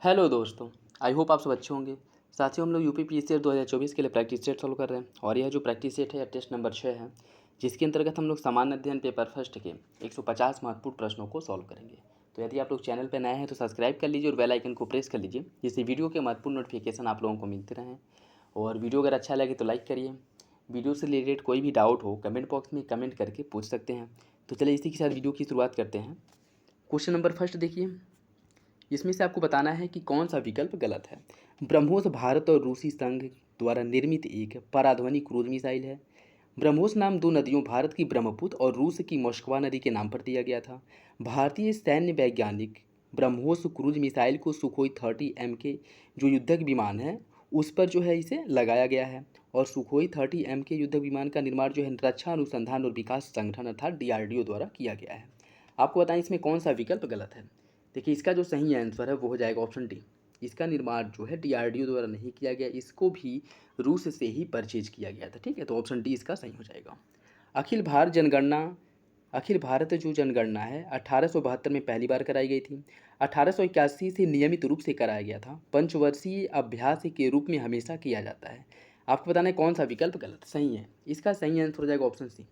Hello दोस्तों। I hope आप सब अच्छे होंगे। साथियों, हम लोग यूपी पीसीआर 2024 के लिए प्रैक्टिस सेट सॉल्व कर रहे हैं और यह जो प्रैक्टिस सेट है टेस्ट नंबर 6 है, जिसके अंतर्गत हम लोग सामान्य अध्ययन पेपर फर्स्ट के 150 महत्वपूर्ण प्रश्नों को सॉल्व करेंगे। तो यदि आप लोग चैनल पर नए हैं तो सब्सक्राइब कर लीजिए और बेल आइकन को प्रेस कर लीजिए, जिससे वीडियो के महत्वपूर्ण नोटिफिकेशन आप लोगों को मिलते रहें। और वीडियो अगर अच्छा लगे तो लाइक करिए। वीडियो से रिलेटेड कोई भी डाउट हो कमेंट बॉक्स में कमेंट करके पूछ सकते हैं। तो चलिए इसी के साथ वीडियो की शुरुआत करते हैं। क्वेश्चन नंबर फर्स्ट देखिए, इसमें से आपको बताना है कि कौन सा विकल्प गलत है। ब्रह्मोस भारत और रूसी संघ द्वारा निर्मित एक पराध्वनि क्रूज मिसाइल है। ब्रह्मोस नाम दो नदियों भारत की ब्रह्मपुत्र और रूस की मोस्कवा नदी के नाम पर दिया गया था। भारतीय सैन्य वैज्ञानिक ब्रह्मोस क्रूज मिसाइल को सुखोई 30 के जो युद्धक विमान है उस पर जो है इसे लगाया गया है। और सुखोई 30 के युद्धक विमान का निर्माण जो है रक्षा अनुसंधान और विकास संगठन अर्थात DRDO द्वारा किया गया है। आपको बताएं इसमें कौन सा विकल्प गलत है। देखिए, इसका जो सही आंसर है वो हो जाएगा ऑप्शन डी। इसका निर्माण जो है DRDO द्वारा नहीं किया गया, इसको भी रूस से ही परचेज किया गया था। ठीक है, तो ऑप्शन डी इसका सही हो जाएगा। अखिल भारत जनगणना अखिल भारत जो जनगणना है 1872 में पहली बार कराई गई थी। 1881 से नियमित रूप से कराया गया था। पंचवर्षीय अभ्यास के रूप में हमेशा किया जाता है। आपको बताना है कौन सा विकल्प गलत सही है। इसका सही आंसर हो जाएगा ऑप्शन सी।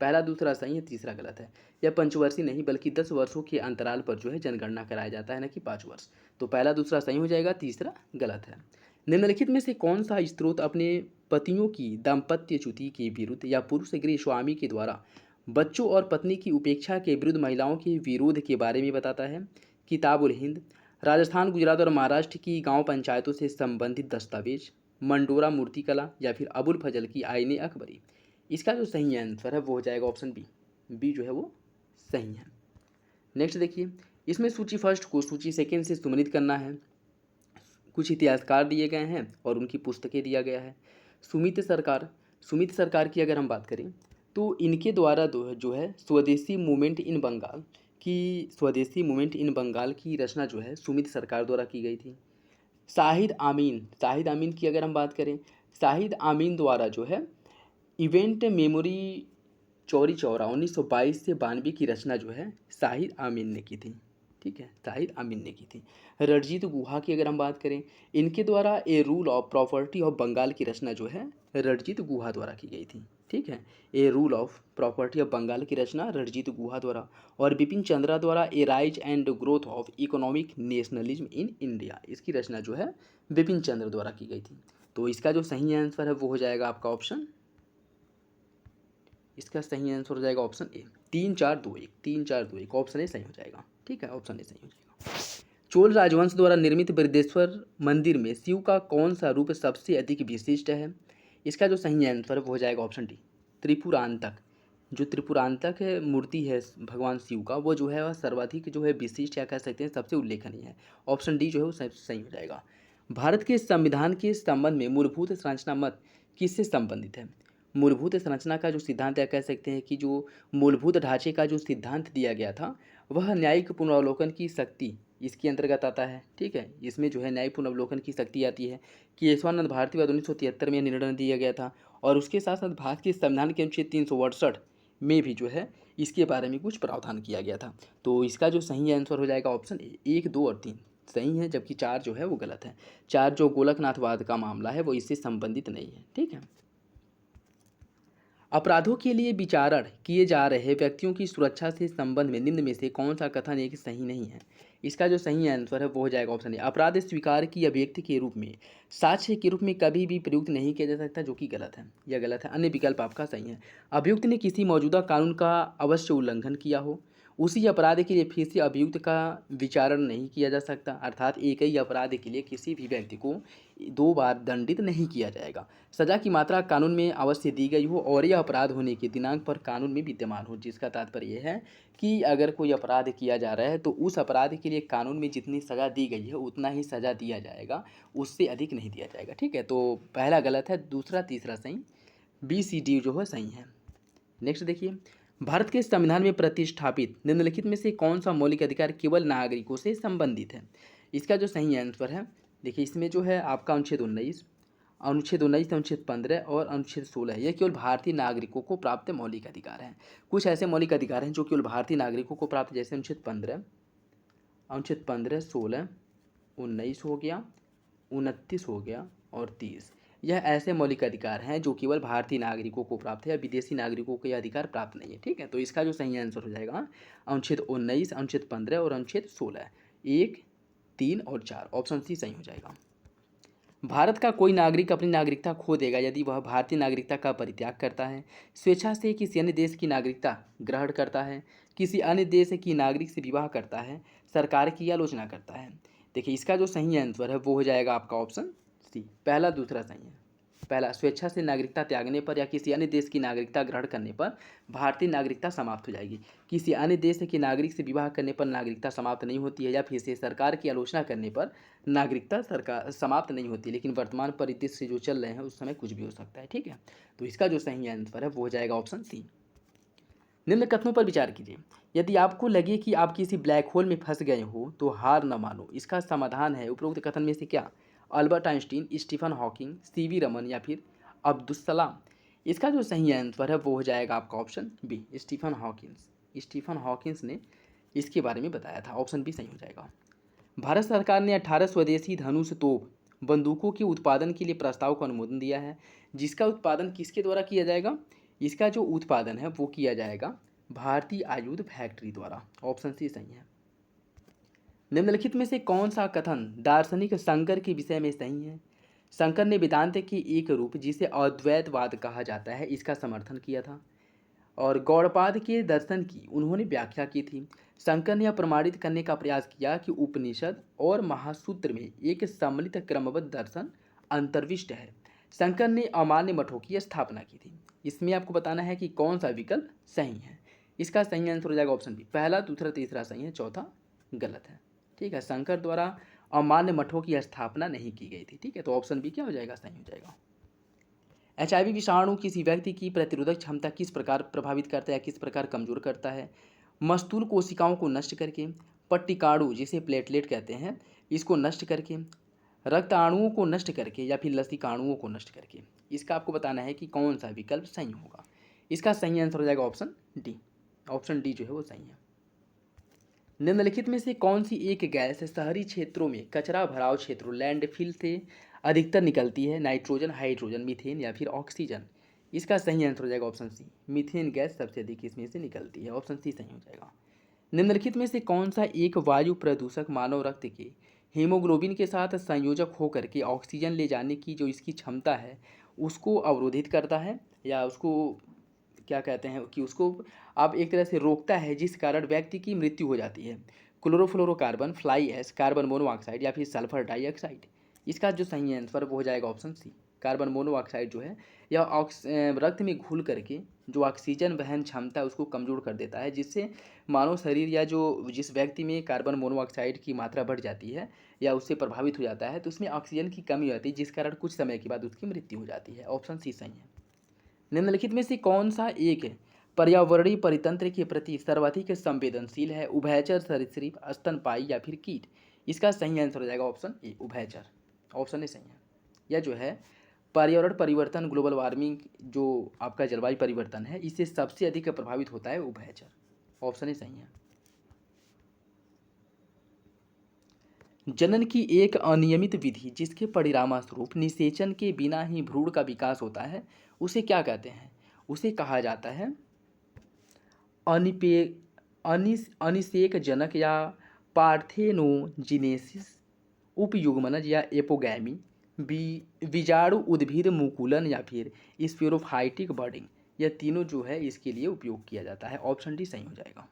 पहला दूसरा सही है, तीसरा गलत है। यह पंचवर्षीय नहीं बल्कि 10 वर्षों के अंतराल पर जो है जनगणना कराया जाता है, न कि 5 वर्ष। तो पहला दूसरा सही हो जाएगा, तीसरा गलत है। निम्नलिखित में से कौन सा स्रोत अपने पतियों की दाम्पत्यच्युति के विरुद्ध या पुरुष गृह स्वामी के द्वारा बच्चों और पत्नी की उपेक्षा के विरुद्ध महिलाओं के विरोध के बारे में बताता है। किताब उल हिंद, राजस्थान, गुजरात और महाराष्ट्र की गांव पंचायतों से संबंधित दस्तावेज, मंडोरा मूर्तिकला या फिर अबुल फजल की आईने अकबरी। इसका जो सही आंसर है वो हो जाएगा ऑप्शन बी। बी जो है वो सही है। नेक्स्ट देखिए, इसमें सूची फर्स्ट को सूची सेकेंड से सम्मिलित करना है। कुछ इतिहासकार दिए गए हैं और उनकी पुस्तकें दिया गया है। सुमित सरकार की अगर हम बात करें तो इनके द्वारा जो है स्वदेशी मूवमेंट इन बंगाल की रचना जो है सुमित सरकार द्वारा की गई थी। शाहिद आमीन की अगर हम बात करें, शाहिद आमीन द्वारा जो है इवेंट मेमोरी चौरी चौरा 1922 से 92 की रचना जो है शाहिद आमीन ने की थी। ठीक है, शाहिद आमीन ने की थी। रणजीत गुहा की अगर हम बात करें, इनके द्वारा a rule of property of Bengal की रचना जो है रणजीत गुहा द्वारा की गई थी। ठीक है, a rule of property of Bengal की रचना रणजीत गुहा द्वारा। और बिपिन चंद्रा द्वारा a rise and growth of economic nationalism in India, इसकी रचना जो है बिपिन चंद्र द्वारा की गई थी। तो इसका जो सही आंसर है वो हो जाएगा आपका ऑप्शन, इसका सही आंसर हो जाएगा ऑप्शन ए। 3 4 2 1 ऑप्शन ए सही हो जाएगा। ठीक है, ऑप्शन ए सही हो जाएगा। चोल राजवंश द्वारा निर्मित बृहदेश्वर मंदिर में शिव का कौन सा रूप सबसे अधिक विशिष्ट है। इसका जो सही आंसर है वो हो जाएगा ऑप्शन डी, त्रिपुरांतक। जो त्रिपुरांतक है मूर्ति है भगवान शिव का, वो जो है वह सर्वाधिक जो है विशिष्ट या कह सकते हैं सबसे उल्लेखनीय है। ऑप्शन डी जो है वो सही हो जाएगा। भारत के संविधान के संबंध में मूलभूत संरचना मत किससे संबंधित है। मूलभूत संरचना का जो सिद्धांत या कह सकते हैं कि जो मूलभूत ढांचे का जो सिद्धांत दिया गया था वह न्यायिक पुनरावलोकन की शक्ति इसके अंतर्गत आता है। ठीक है, इसमें जो है न्यायिक पुनरावलोकन की शक्ति आती है। केशवानंद भारती 1973 में निर्णय दिया गया था। और उसके साथ साथ भारत के संविधान के अनुच्छेद 368 में भी जो है इसके बारे में कुछ प्रावधान किया गया था। तो इसका जो सही आंसर हो जाएगा ऑप्शन ए। 1 2 और 3 सही है, जबकि 4 जो है वो गलत है। 4 जो गोलकनाथवाद का मामला है वो इससे संबंधित नहीं है। ठीक है, अपराधों के लिए विचारण किए जा रहे व्यक्तियों की सुरक्षा से संबंध में निम्न में से कौन सा कथन एक सही नहीं है। इसका जो सही आंसर है वो हो जाएगा ऑप्शन ए। अपराध स्वीकार की अभिव्यक्ति के रूप में साक्ष्य के रूप में कभी भी प्रयुक्त नहीं किया जा सकता, जो कि गलत है। यह गलत है, अन्य विकल्प आपका सही है। अभियुक्त ने किसी मौजूदा कानून का अवश्य उल्लंघन किया हो, उसी अपराध के लिए फिर से अभियुक्त का विचारण नहीं किया जा सकता, अर्थात एक ही अपराध के लिए किसी भी व्यक्ति को 2 बार दंडित नहीं किया जाएगा। सजा की मात्रा कानून में अवश्य दी गई हो और यह अपराध होने के दिनांक पर कानून में विद्यमान हो, जिसका तात्पर्य यह है कि अगर कोई अपराध किया जा रहा है तो उस अपराध के लिए कानून में जितनी सज़ा दी गई है उतना ही सज़ा दिया जाएगा, उससे अधिक नहीं दिया जाएगा। ठीक है, तो पहला गलत है, दूसरा तीसरा सही, बी सी डी जो है सही है। नेक्स्ट देखिए, भारत के संविधान में प्रतिष्ठापित निम्नलिखित में से कौन सा मौलिक अधिकार केवल नागरिकों से संबंधित है। इसका जो सही आंसर है, देखिए इसमें जो है आपका अनुच्छेद 19, अनुच्छेद 15 और अनुच्छेद 16 है। यह केवल भारतीय नागरिकों को प्राप्त मौलिक अधिकार हैं। कुछ ऐसे मौलिक अधिकार हैं जो केवल भारतीय नागरिकों को प्राप्त, जैसे अनुच्छेद 15, 16, 19 हो गया, 29 हो गया और 30। यह ऐसे मौलिक अधिकार हैं जो केवल भारतीय नागरिकों को प्राप्त है, विदेशी नागरिकों को यह अधिकार प्राप्त नहीं है। ठीक है, तो इसका जो सही आंसर हो जाएगा अनुच्छेद 19, अनुच्छेद 15 और अनुच्छेद 16, 1, 3 और 4। ऑप्शन सी सही हो जाएगा। भारत का कोई नागरिक अपनी नागरिकता खो देगा यदि वह भारतीय नागरिकता का परित्याग करता है, स्वेच्छा से किसी अन्य देश की नागरिकता ग्रहण करता है, किसी अन्य देश की नागरिक से विवाह करता है, सरकार की आलोचना करता है। देखिए, इसका जो सही आंसर है वो हो जाएगा आपका ऑप्शन सी, पहला दूसरा सही है। पहला, स्वेच्छा से नागरिकता त्यागने पर या किसी अन्य देश की नागरिकता ग्रहण करने पर भारतीय नागरिकता समाप्त हो जाएगी। किसी अन्य देश के नागरिक से विवाह करने पर नागरिकता समाप्त नहीं होती है, या फिर से सरकार की आलोचना करने पर नागरिकता सरकार समाप्त नहीं होती। लेकिन वर्तमान परिदृश्य से जो चल रहे हैं उस समय कुछ भी हो सकता है। ठीक है, तो इसका जो सही आंसर है वो हो जाएगा ऑप्शन सी। निम्न कथनों पर विचार कीजिए। यदि आपको लगे कि आप किसी ब्लैक होल में फंस गए हो तो हार न मानो। इसका समाधान है उपरोक्त कथन में से क्या? Albert Einstein, Stephen Hawking, C V Raman या फिर अब्दुल सलाम। इसका जो सही आंसर है वो हो जाएगा आपका option B, Stephen Hawkins. Stephen Hawkins ने इसके बारे में बताया था। ऑप्शन बी सही हो जाएगा। भारत सरकार ने 18 स्वदेशी धनुष तोप बंदूकों के उत्पादन के लिए प्रस्ताव को अनुमोदन दिया है, जिसका उत्पादन किसके द्वारा किया जाएगा? इसका जो उत्पादन है वो किया जाएगा भारतीय आयुध फैक्ट्री द्वारा। ऑप्शन सी सही है। निम्नलिखित में से कौन सा कथन दार्शनिक शंकर के विषय में सही है? शंकर ने वेदांत के एक रूप जिसे अद्वैतवाद कहा जाता है इसका समर्थन किया था, और गौड़पाद के दर्शन की उन्होंने व्याख्या की थी। शंकर ने यह प्रमाणित करने का प्रयास किया कि उपनिषद और महासूत्र में एक सम्मिलित क्रमबद्ध दर्शन अंतर्विष्ट है। शंकर ने अमान्य मठों की स्थापना की थी। इसमें आपको बताना है कि कौन सा विकल्प सही है। इसका सही आंसर हो जाएगा ऑप्शन बी, पहला दूसरा तीसरा सही है, चौथा गलत है। ठीक है, शंकर द्वारा अमान्य मठों की स्थापना नहीं की गई थी। ठीक है, तो ऑप्शन बी क्या हो जाएगा? सही हो जाएगा। HIV विषाणु किसी व्यक्ति की प्रतिरोधक क्षमता किस प्रकार प्रभावित करता है, किस प्रकार कमजोर करता है? मस्तूल कोशिकाओं को नष्ट करके, पट्टिकाणु जिसे प्लेटलेट कहते हैं इसको नष्ट करके, रक्त अणुओं को नष्ट करके या फिर लसिकाणुओं को नष्ट करके। इसका आपको बताना है कि कौन सा विकल्प सही होगा। इसका सही आंसर हो जाएगा ऑप्शन डी। ऑप्शन डी जो है वो सही है। निम्नलिखित में से कौन सी एक गैस शहरी क्षेत्रों में कचरा भराव क्षेत्रों लैंडफिल से अधिकतर निकलती है? नाइट्रोजन, हाइड्रोजन, मीथेन या फिर ऑक्सीजन। इसका सही आंसर हो जाएगा ऑप्शन सी, मीथेन गैस सबसे अधिक इसमें से निकलती है। ऑप्शन सी सही हो जाएगा। निम्नलिखित में से कौन सा एक वायु प्रदूषक मानव रक्त के हीमोग्लोबिन के साथ संयोजक होकर के ऑक्सीजन ले जाने की जो इसकी क्षमता है उसको अवरोधित करता है, या उसको क्या कहते हैं कि उसको आप एक तरह से रोकता है, जिस कारण व्यक्ति की मृत्यु हो जाती है? Chlorofluorocarbon, fly ash, carbon monoxide या फिर सल्फर डाइऑक्साइड। इसका जो सही आंसर वो हो जाएगा ऑप्शन सी, कार्बन मोनोऑक्साइड जो है यह रक्त में घुल करके जो ऑक्सीजन वहन क्षमता है उसको कमज़ोर कर देता है, जिससे मानव शरीर या जो जिस व्यक्ति में कार्बन मोनोऑक्साइड की मात्रा बढ़ जाती है या उससे प्रभावित हो जाता है तो उसमें ऑक्सीजन की कमी हो जाती है, जिस कारण कुछ समय के बाद उसकी मृत्यु हो जाती है। ऑप्शन सी सही है। निम्नलिखित में से कौन सा एक पर्यावरणीय परितंत्र के प्रति सर्वाधिक संवेदनशील है? उभयचर, सरीसृप, स्तनपायी या फिर कीट। इसका सही आंसर हो जाएगा ऑप्शन ए, उभयचर। ऑप्शन ए सही है। यह जो है पर्यावरण परिवर्तन, ग्लोबल वार्मिंग, जो आपका जलवायु परिवर्तन है, इससे सबसे अधिक प्रभावित होता है उभयचर। ऑप्शन ए सही है। जनन की एक अनियमित विधि जिसके परिणामस्वरूप निषेचन के बिना ही भ्रूण का विकास होता है उसे क्या कहते हैं? उसे कहा जाता है अनिपे अनिषेक जनक या पार्थेनोजिनेसिस, उपयुग्मनज या एपोगैमी, बीजाणु उद्भिद मुकुलन या फिर स्पोरोफाइटिक बर्डिंग। यह तीनों जो है इसके लिए उपयोग किया जाता है। ऑप्शन डी सही हो जाएगा।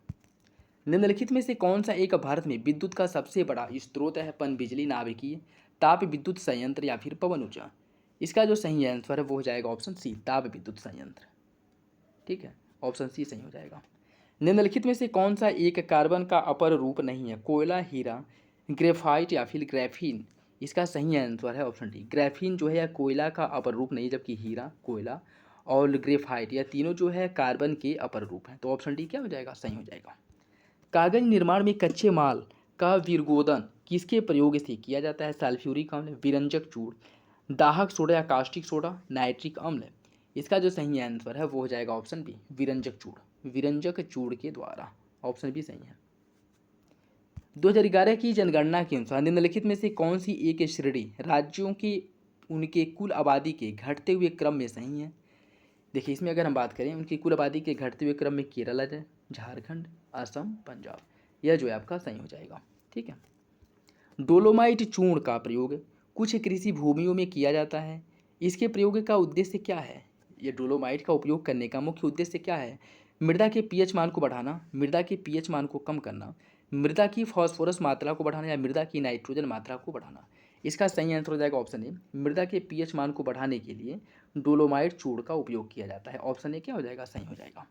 निम्नलिखित में से कौन सा एक भारत में विद्युत का सबसे बड़ा स्रोत है? पनबिजली, नाभिकीय, ताप विद्युत संयंत्र या फिर पवन ऊर्जा। इसका जो सही आंसर है वो हो जाएगा ऑप्शन सी, ताप विद्युत संयंत्र। ठीक है, ऑप्शन सी सही हो जाएगा। निम्नलिखित में से कौन सा एक कार्बन का अपर रूप नहीं है? कोयला, हीरा, ग्रेफाइट या फिर ग्रेफीन। इसका सही आंसर है ऑप्शन डी, ग्रेफीन जो है यह कोयला का अपर रूप नहीं, जबकि हीरा, कोयला और ग्रेफाइट यह तीनों जो है कार्बन के अपर रूप हैं। तो ऑप्शन डी क्या हो जाएगा? सही हो जाएगा। कागज निर्माण में कच्चे माल का विर्गोदन किसके प्रयोग से किया जाता है? सल्फ्यूरिक अम्ल, विरंजक चूर्ण, दाहक सोडा या कास्टिक सोडा, नाइट्रिक अम्ल। इसका जो सही आंसर है वो हो जाएगा ऑप्शन बी, विरंजक चूर्ण। विरंजक चूर्ण के द्वारा। ऑप्शन बी सही है। 2011 की जनगणना के अनुसार निम्नलिखित में से कौन सी एक श्रेणी राज्यों की उनके कुल आबादी के घटते हुए क्रम में सही है। देखिए इसमें अगर हम बात करें उनकी कुल आबादी के घटते हुए क्रम में केरल है, झारखंड, असम, पंजाब, यह जो है आपका सही हो जाएगा। ठीक है। डोलोमाइट चूर्ण का प्रयोग कुछ कृषि भूमियों में किया जाता है। इसके प्रयोग का उद्देश्य क्या है। ये डोलोमाइट का उपयोग करने का मुख्य उद्देश्य क्या है। मृदा के पीएच मान को बढ़ाना, मृदा के पीएच मान को कम करना, मृदा की फास्फोरस मात्रा को बढ़ाना या मृदा की नाइट्रोजन मात्रा को बढ़ाना। इसका सही आंसर हो जाएगा ऑप्शन ए, मृदा के पीएच मान को बढ़ाने के लिए डोलोमाइट चूर्ण का उपयोग किया जाता है। ऑप्शन ए क्या हो जाएगा, सही हो जाएगा।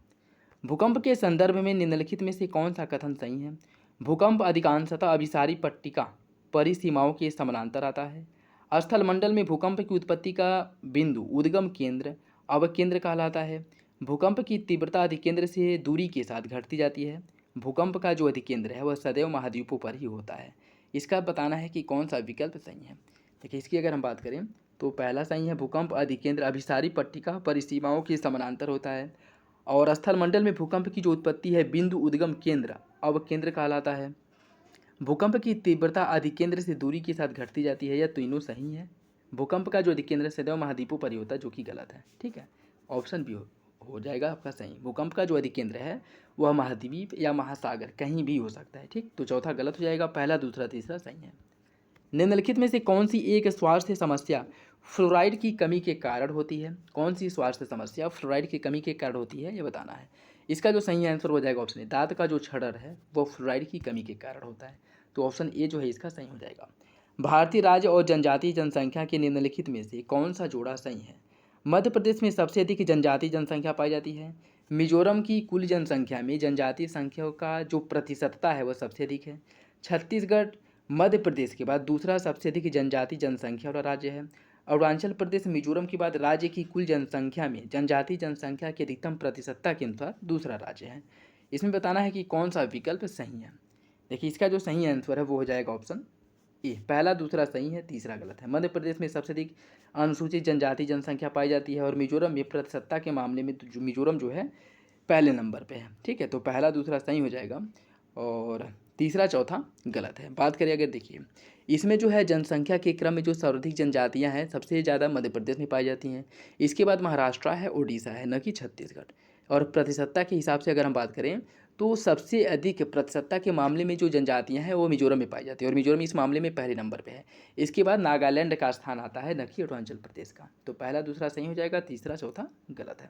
भूकंप के संदर्भ में निम्नलिखित में से कौन सा कथन सही है। भूकंप अधिकांशतः अभिसारी पट्टिका परिसीमाओं के समानांतर आता है। स्थल मंडल में भूकंप की उत्पत्ति का बिंदु उद्गम केंद्र अवकेंद्र कहलाता है। भूकंप की तीव्रता अधिकेंद्र से दूरी के साथ घटती जाती है। भूकंप का जो अधिकेंद्र है वह सदैव महाद्वीपों पर ही होता है। इसका बताना है कि कौन सा विकल्प सही है। देखिए इसकी अगर हम बात करें तो पहला सही है, भूकंप अधिकेंद्र अभिसारी पट्टिका परिसीमाओं के समानांतर होता है। और स्थल मंडल में भूकंप की जो उत्पत्ति है बिंदु उद्गम केंद्र अवकेंद्र कहलाता है। भूकंप की तीव्रता अधिकेंद्र से दूरी के साथ घटती जाती है। यह तीनों सही है। भूकंप का जो अधिकेंद्र सदैव महाद्वीपों पर ही होता है, जो कि गलत है। ठीक है, ऑप्शन बी हो जाएगा आपका सही। भूकंप का जो अधिकेंद्र है वह महाद्वीप या महासागर कहीं भी हो सकता है। ठीक, तो चौथा गलत हो जाएगा, पहला दूसरा तीसरा सही है। निम्नलिखित में से कौन सी एक स्वास्थ्य समस्या फ्लोराइड की कमी के कारण होती है। कौन सी स्वास्थ्य समस्या फ्लोराइड की कमी के कारण होती है, ये बताना है। इसका जो सही आंसर हो जाएगा ऑप्शन ए, दांत का जो छड़र है वो फ्लोराइड की कमी के कारण होता है। तो ऑप्शन ए जो है इसका सही हो जाएगा। भारतीय राज्य और जनजातीय जनसंख्या के निम्नलिखित में से कौन सा जोड़ा सही है। मध्य प्रदेश में सबसे अधिक जनजातीय जनसंख्या पाई जाती है। मिजोरम की कुल जनसंख्या में जनजातीय संख्या का जो प्रतिशतता है वह सबसे अधिक है। छत्तीसगढ़ मध्य प्रदेश के बाद दूसरा सबसे अधिक जनजातीय जनसंख्या वाला राज्य है। अरुणाचल प्रदेश मिजोरम के बाद राज्य की कुल जनसंख्या में जनजातीय जनसंख्या की अधिकतम प्रतिशतता के अनुसार दूसरा राज्य है। इसमें बताना है कि कौन सा विकल्प सही है। देखिए इसका जो सही आंसर है वो हो जाएगा ऑप्शन ए, पहला दूसरा सही है, तीसरा गलत है। मध्य प्रदेश में सबसे अधिक अनुसूचित जनजाति जनसंख्या पाई जाती है और मिजोरम में प्रतिशतता के मामले में तो मिजोरम जो है पहले नंबर पे है। ठीक है, तो पहला दूसरा सही हो जाएगा और तीसरा चौथा गलत है। बात करें अगर देखिए इसमें जो है जनसंख्या के क्रम में जो सर्वाधिक जनजातियां हैं सबसे ज़्यादा मध्य प्रदेश में पाई जाती हैं। इसके बाद महाराष्ट्र है, उड़ीसा है, न कि छत्तीसगढ़। और प्रतिशतता के हिसाब से अगर हम बात करें तो सबसे अधिक प्रतिशतता के मामले में जो जनजातियां हैं वो मिजोरम में पाई जाती है और मिजोरम इस मामले में पहले नंबर पे है। इसके बाद नागालैंड का स्थान आता है, न कि अरुणाचल प्रदेश का। तो पहला दूसरा सही हो जाएगा, तीसरा चौथा गलत है।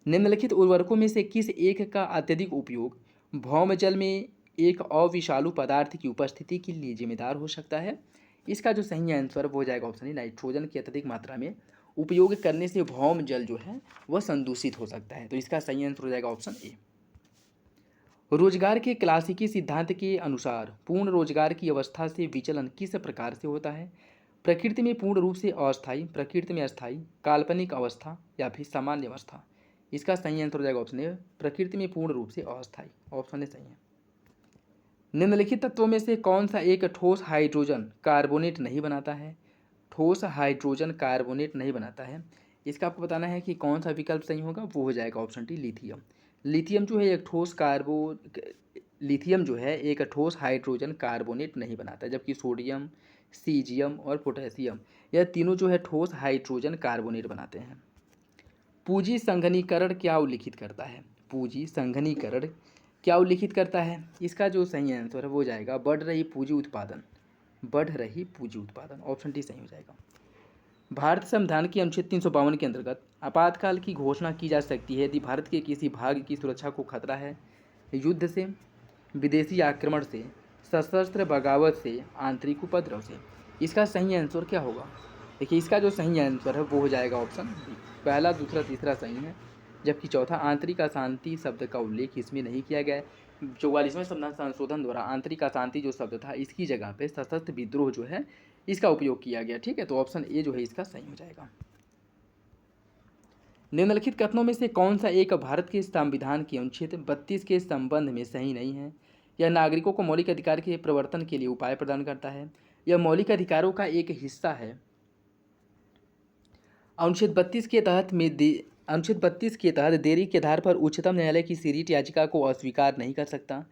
निम्नलिखित उर्वरकों में से किस एक का अत्यधिक उपयोग भौम जल में एक अविषालु पदार्थ की उपस्थिति के लिए जिम्मेदार हो सकता है। इसका जो सही आंसर वो हो जाएगा ऑप्शन ए, नाइट्रोजन की अत्यधिक मात्रा में उपयोग करने से भौम जल जो है वह संदूषित हो सकता है। तो इसका सही आंसर हो जाएगा ऑप्शन ए। रोजगार के क्लासिकी सिद्धांत के अनुसार पूर्ण रोजगार की अवस्था से विचलन किस प्रकार से होता है। प्रकृति में पूर्ण रूप से अस्थायी, प्रकृति में अस्थायी, काल्पनिक अवस्था या फिर सामान्य अवस्था। इसका सही आंसर हो जाएगा ऑप्शन ए, प्रकृति में पूर्ण रूप से अस्थायी। ऑप्शन ए सही है। निम्नलिखित तत्वों में से कौन सा एक ठोस हाइड्रोजन कार्बोनेट नहीं बनाता है। ठोस हाइड्रोजन कार्बोनेट नहीं बनाता है। इसका आपको बताना है कि कौन सा विकल्प सही होगा, वो हो जाएगा ऑप्शन डी, लिथियम। लिथियम जो है एक ठोस लिथियम जो है एक ठोस हाइड्रोजन कार्बोनेट नहीं बनाता है, जबकि सोडियम, सीजियम और पोटेशियम यह तीनों जो है ठोस हाइड्रोजन कार्बोनेट बनाते हैं। पूंजी संघनीकरण क्या उल्लिखित करता है। पूंजी संघनीकरण क्या उल्लिखित करता है। इसका जो सही आंसर है वो हो जाएगा बढ़ रही पूंजी उत्पादन। बढ़ रही पूंजी उत्पादन, ऑप्शन डी सही हो जाएगा। भारत संविधान के अनुच्छेद 352 के अंतर्गत आपातकाल की घोषणा की जा सकती है यदि भारत के किसी भाग की सुरक्षा को खतरा है। युद्ध से, विदेशी आक्रमण से, सशस्त्र बगावत से, आंतरिक उपद्रव से। इसका सही आंसर क्या होगा। देखिए इसका जो सही आंसर है वो हो जाएगा ऑप्शन बी, पहला दूसरा तीसरा सही है, जबकि चौथा आंतरिक अशांति शब्द का उल्लेख इसमें नहीं किया गया है। 44वें संशोधन द्वारा आंतरिक अशांति जो शब्द था इसकी जगह पे सशस्त्र विद्रोह जो है इसका उपयोग किया गया। ठीक है, तो ऑप्शन ए जो है इसका सही हो जाएगा। निम्नलिखित कथनों में से कौन सा एक भारत के संविधान के अनुच्छेद 32 के संबंध में सही नहीं है। यह नागरिकों को मौलिक अधिकार के प्रवर्तन के लिए उपाय प्रदान करता है। यह मौलिक अधिकारों का एक हिस्सा है। अनुच्छेद 32 के तहत देरी के आधार पर उच्चतम न्यायालय की सी रीट याचिका को अस्वीकार नहीं कर सकता।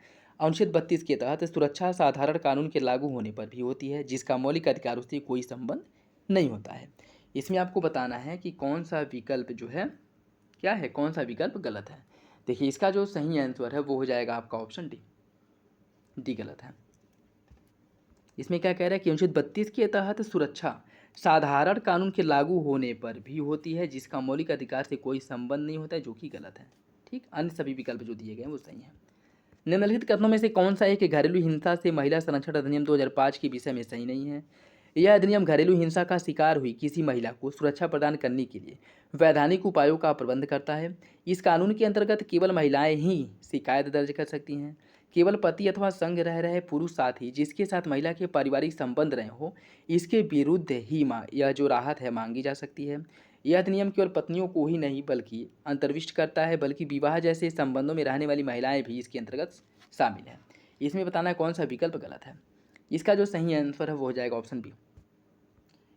अनुच्छेद 32 के तहत सुरक्षा साधारण कानून के लागू होने पर भी होती है, जिसका मौलिक अधिकारों से कोई संबंध नहीं होता है। इसमें आपको बताना है कि कौन सा विकल्प जो है क्या है, कौन सा विकल्प गलत है। देखिए इसका जो सही आंसर है वो हो जाएगा आपका ऑप्शन डी। डी गलत है। इसमें क्या कह रहा है कि अनुच्छेद 32 के तहत सुरक्षा साधारण कानून के लागू होने पर भी होती है, जिसका मौलिक अधिकार से कोई संबंध नहीं होता है, जो कि गलत है। ठीक, अन्य सभी विकल्प जो दिए गए हैं वो सही हैं। निम्नलिखित कथनों में से कौन सा एक घरेलू हिंसा से महिला संरक्षण अधिनियम 2005 के विषय में सही नहीं है। यह अधिनियम घरेलू हिंसा का शिकार हुई किसी महिला को सुरक्षा प्रदान करने के लिए वैधानिक उपायों का प्रबंध करता है। इस कानून के अंतर्गत केवल महिलाएं ही शिकायत दर्ज कर सकती हैं। केवल पति अथवा संग रह रहे पुरुष साथी जिसके साथ महिला के पारिवारिक संबंध रहे हो, इसके विरुद्ध ही यह जो राहत है मांगी जा सकती है। यह अधिनियम केवल पत्नियों को ही नहीं बल्कि अंतर्विष्ट करता है, बल्कि विवाह जैसे संबंधों में रहने वाली महिलाएं भी इसके अंतर्गत शामिल हैं। इसमें बताना है कौन सा विकल्प गलत है। इसका जो सही आंसर है वो हो जाएगा ऑप्शन बी।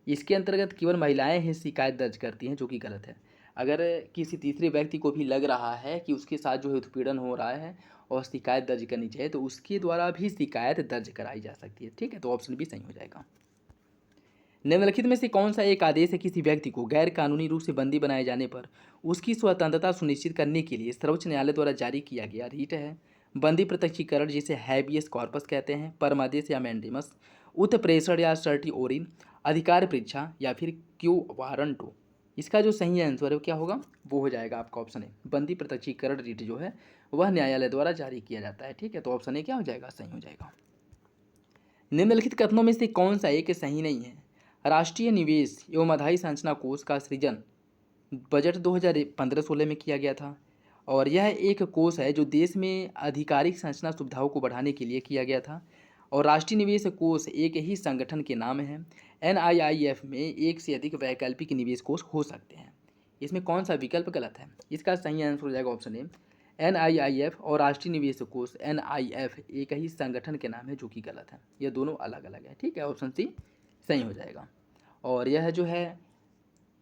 इसके अंतर्गत केवल महिलाएं ही शिकायत दर्ज करती हैं, जो कि गलत है। अगर किसी तीसरे व्यक्ति को भी लग रहा है कि उसके साथ जो है उत्पीड़न हो रहा है और शिकायत दर्ज करनी चाहिए, तो उसके द्वारा भी शिकायत दर्ज कराई जा सकती है। ठीक है, तो ऑप्शन बी सही हो जाएगा। निम्नलिखित में से कौन सा एक आदेश है किसी व्यक्ति को गैर कानूनी रूप से बंदी बनाए जाने पर उसकी स्वतंत्रता सुनिश्चित करने के लिए सर्वोच्च न्यायालय द्वारा जारी किया गया रिट है। बंदी प्रत्यक्षीकरण जिसे हैबियस कॉर्पस कहते हैं, परमादेश या मैंडेमस, उत्प्रेषण या सर्टिओरिन, अधिकार परीक्षा या फिर क्यू वारंटो। इसका जो सही आंसर है क्या होगा, वो हो जाएगा आपका ऑप्शन ए। बंदी प्रत्यक्षीकरण रिट जो है वह न्यायालय द्वारा जारी किया जाता है। ठीक है, तो ऑप्शन ए क्या हो जाएगा, सही हो जाएगा। निम्नलिखित कथनों में से कौन सा एक सही नहीं है। राष्ट्रीय निवेश एवं आधायी संरचना कोष का सृजन बजट 2015-16 में किया गया था, और यह एक कोष है जो देश में आधिकारिक संरचना सुविधाओं को बढ़ाने के लिए किया गया था। और राष्ट्रीय निवेश कोष एक ही संगठन के नाम है। NIIF में एक से अधिक वैकल्पिक निवेश कोष हो सकते हैं। इसमें कौन सा विकल्प गलत है। इसका सही आंसर हो जाएगा ऑप्शन ए। NIIF और राष्ट्रीय निवेश कोष NIF एक ही संगठन के नाम है, जो कि गलत है। ये दोनों अलग अलग है। ठीक है, ऑप्शन सी सही हो जाएगा। और यह जो है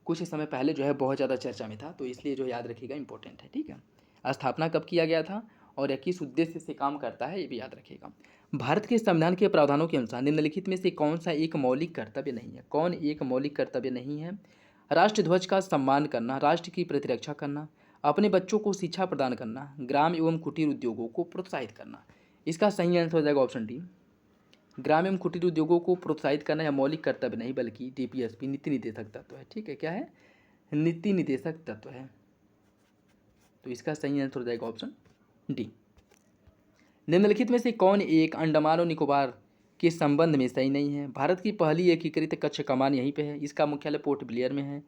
कुछ समय पहले जो है बहुत ज़्यादा चर्चा में था, तो इसलिए जो याद रखिएगा इंपॉर्टेंट है। ठीक है, स्थापना कब किया गया था और यह किस उद्देश्य से काम करता है, ये भी याद रखिएगा। भारत के संविधान के प्रावधानों के अनुसार निम्नलिखित में से कौन सा एक मौलिक कर्तव्य नहीं है। कौन एक मौलिक कर्तव्य नहीं है। राष्ट्र ध्वज का सम्मान करना, राष्ट्र की प्रतिरक्षा करना, अपने बच्चों को शिक्षा प्रदान करना, ग्राम एवं कुटीर उद्योगों को प्रोत्साहित करना। इसका सही आंसर हो जाएगा ऑप्शन डी। ग्राम एवं कुटीर उद्योगों को प्रोत्साहित करना यह मौलिक कर्तव्य नहीं बल्कि DPSP नीति निर्देशक तत्व है। ठीक है, क्या है, नीति निर्देशक तत्व है। तो इसका सही आंसर हो जाएगा ऑप्शन डी। निम्नलिखित में से कौन एक अंडमान और निकोबार के संबंध में सही नहीं है। भारत की पहली एकीकृत कच्छ कमान यहीं पे है। इसका मुख्यालय पोर्ट ब्लेयर में है।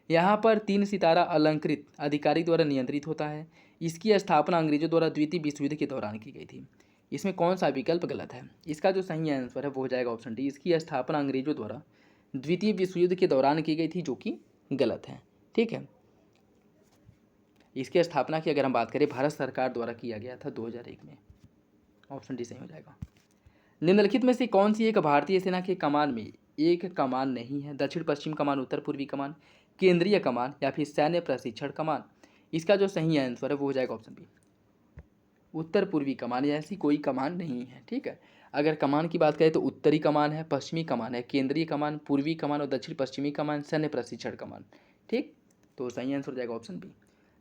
यहाँ पर 3 सितारा अलंकृत अधिकारी द्वारा नियंत्रित होता है। इसकी स्थापना अंग्रेजों द्वारा द्वितीय विश्व युद्ध के दौरान की गई थी। इसमें कौन सा विकल्प गलत है। इसका जो सही आंसर है वो हो जाएगा ऑप्शन डी। इसकी स्थापना अंग्रेजों द्वारा द्वितीय विश्व युद्ध के दौरान की गई थी, जो कि गलत है। ठीक है, इसकी स्थापना की अगर हम बात करें भारत सरकार द्वारा किया गया था 2001 में। ऑप्शन डी सही हो जाएगा। निम्नलिखित में से कौन सी एक भारतीय सेना के कमान में एक कमान नहीं है। दक्षिण पश्चिम कमान, उत्तर पूर्वी कमान, केंद्रीय कमान या फिर सैन्य प्रशिक्षण कमान। इसका जो सही आंसर है वो हो जाएगा ऑप्शन बी, उत्तर पूर्वी कमान। ऐसी कोई कमान नहीं है। ठीक है, अगर कमान की बात करें तो उत्तरी कमान है, पश्चिमी कमान है, केंद्रीय कमान, पूर्वी कमान और दक्षिण पश्चिमी कमान, सैन्य प्रशिक्षण कमान। ठीक, तो सही आंसर हो जाएगा option B.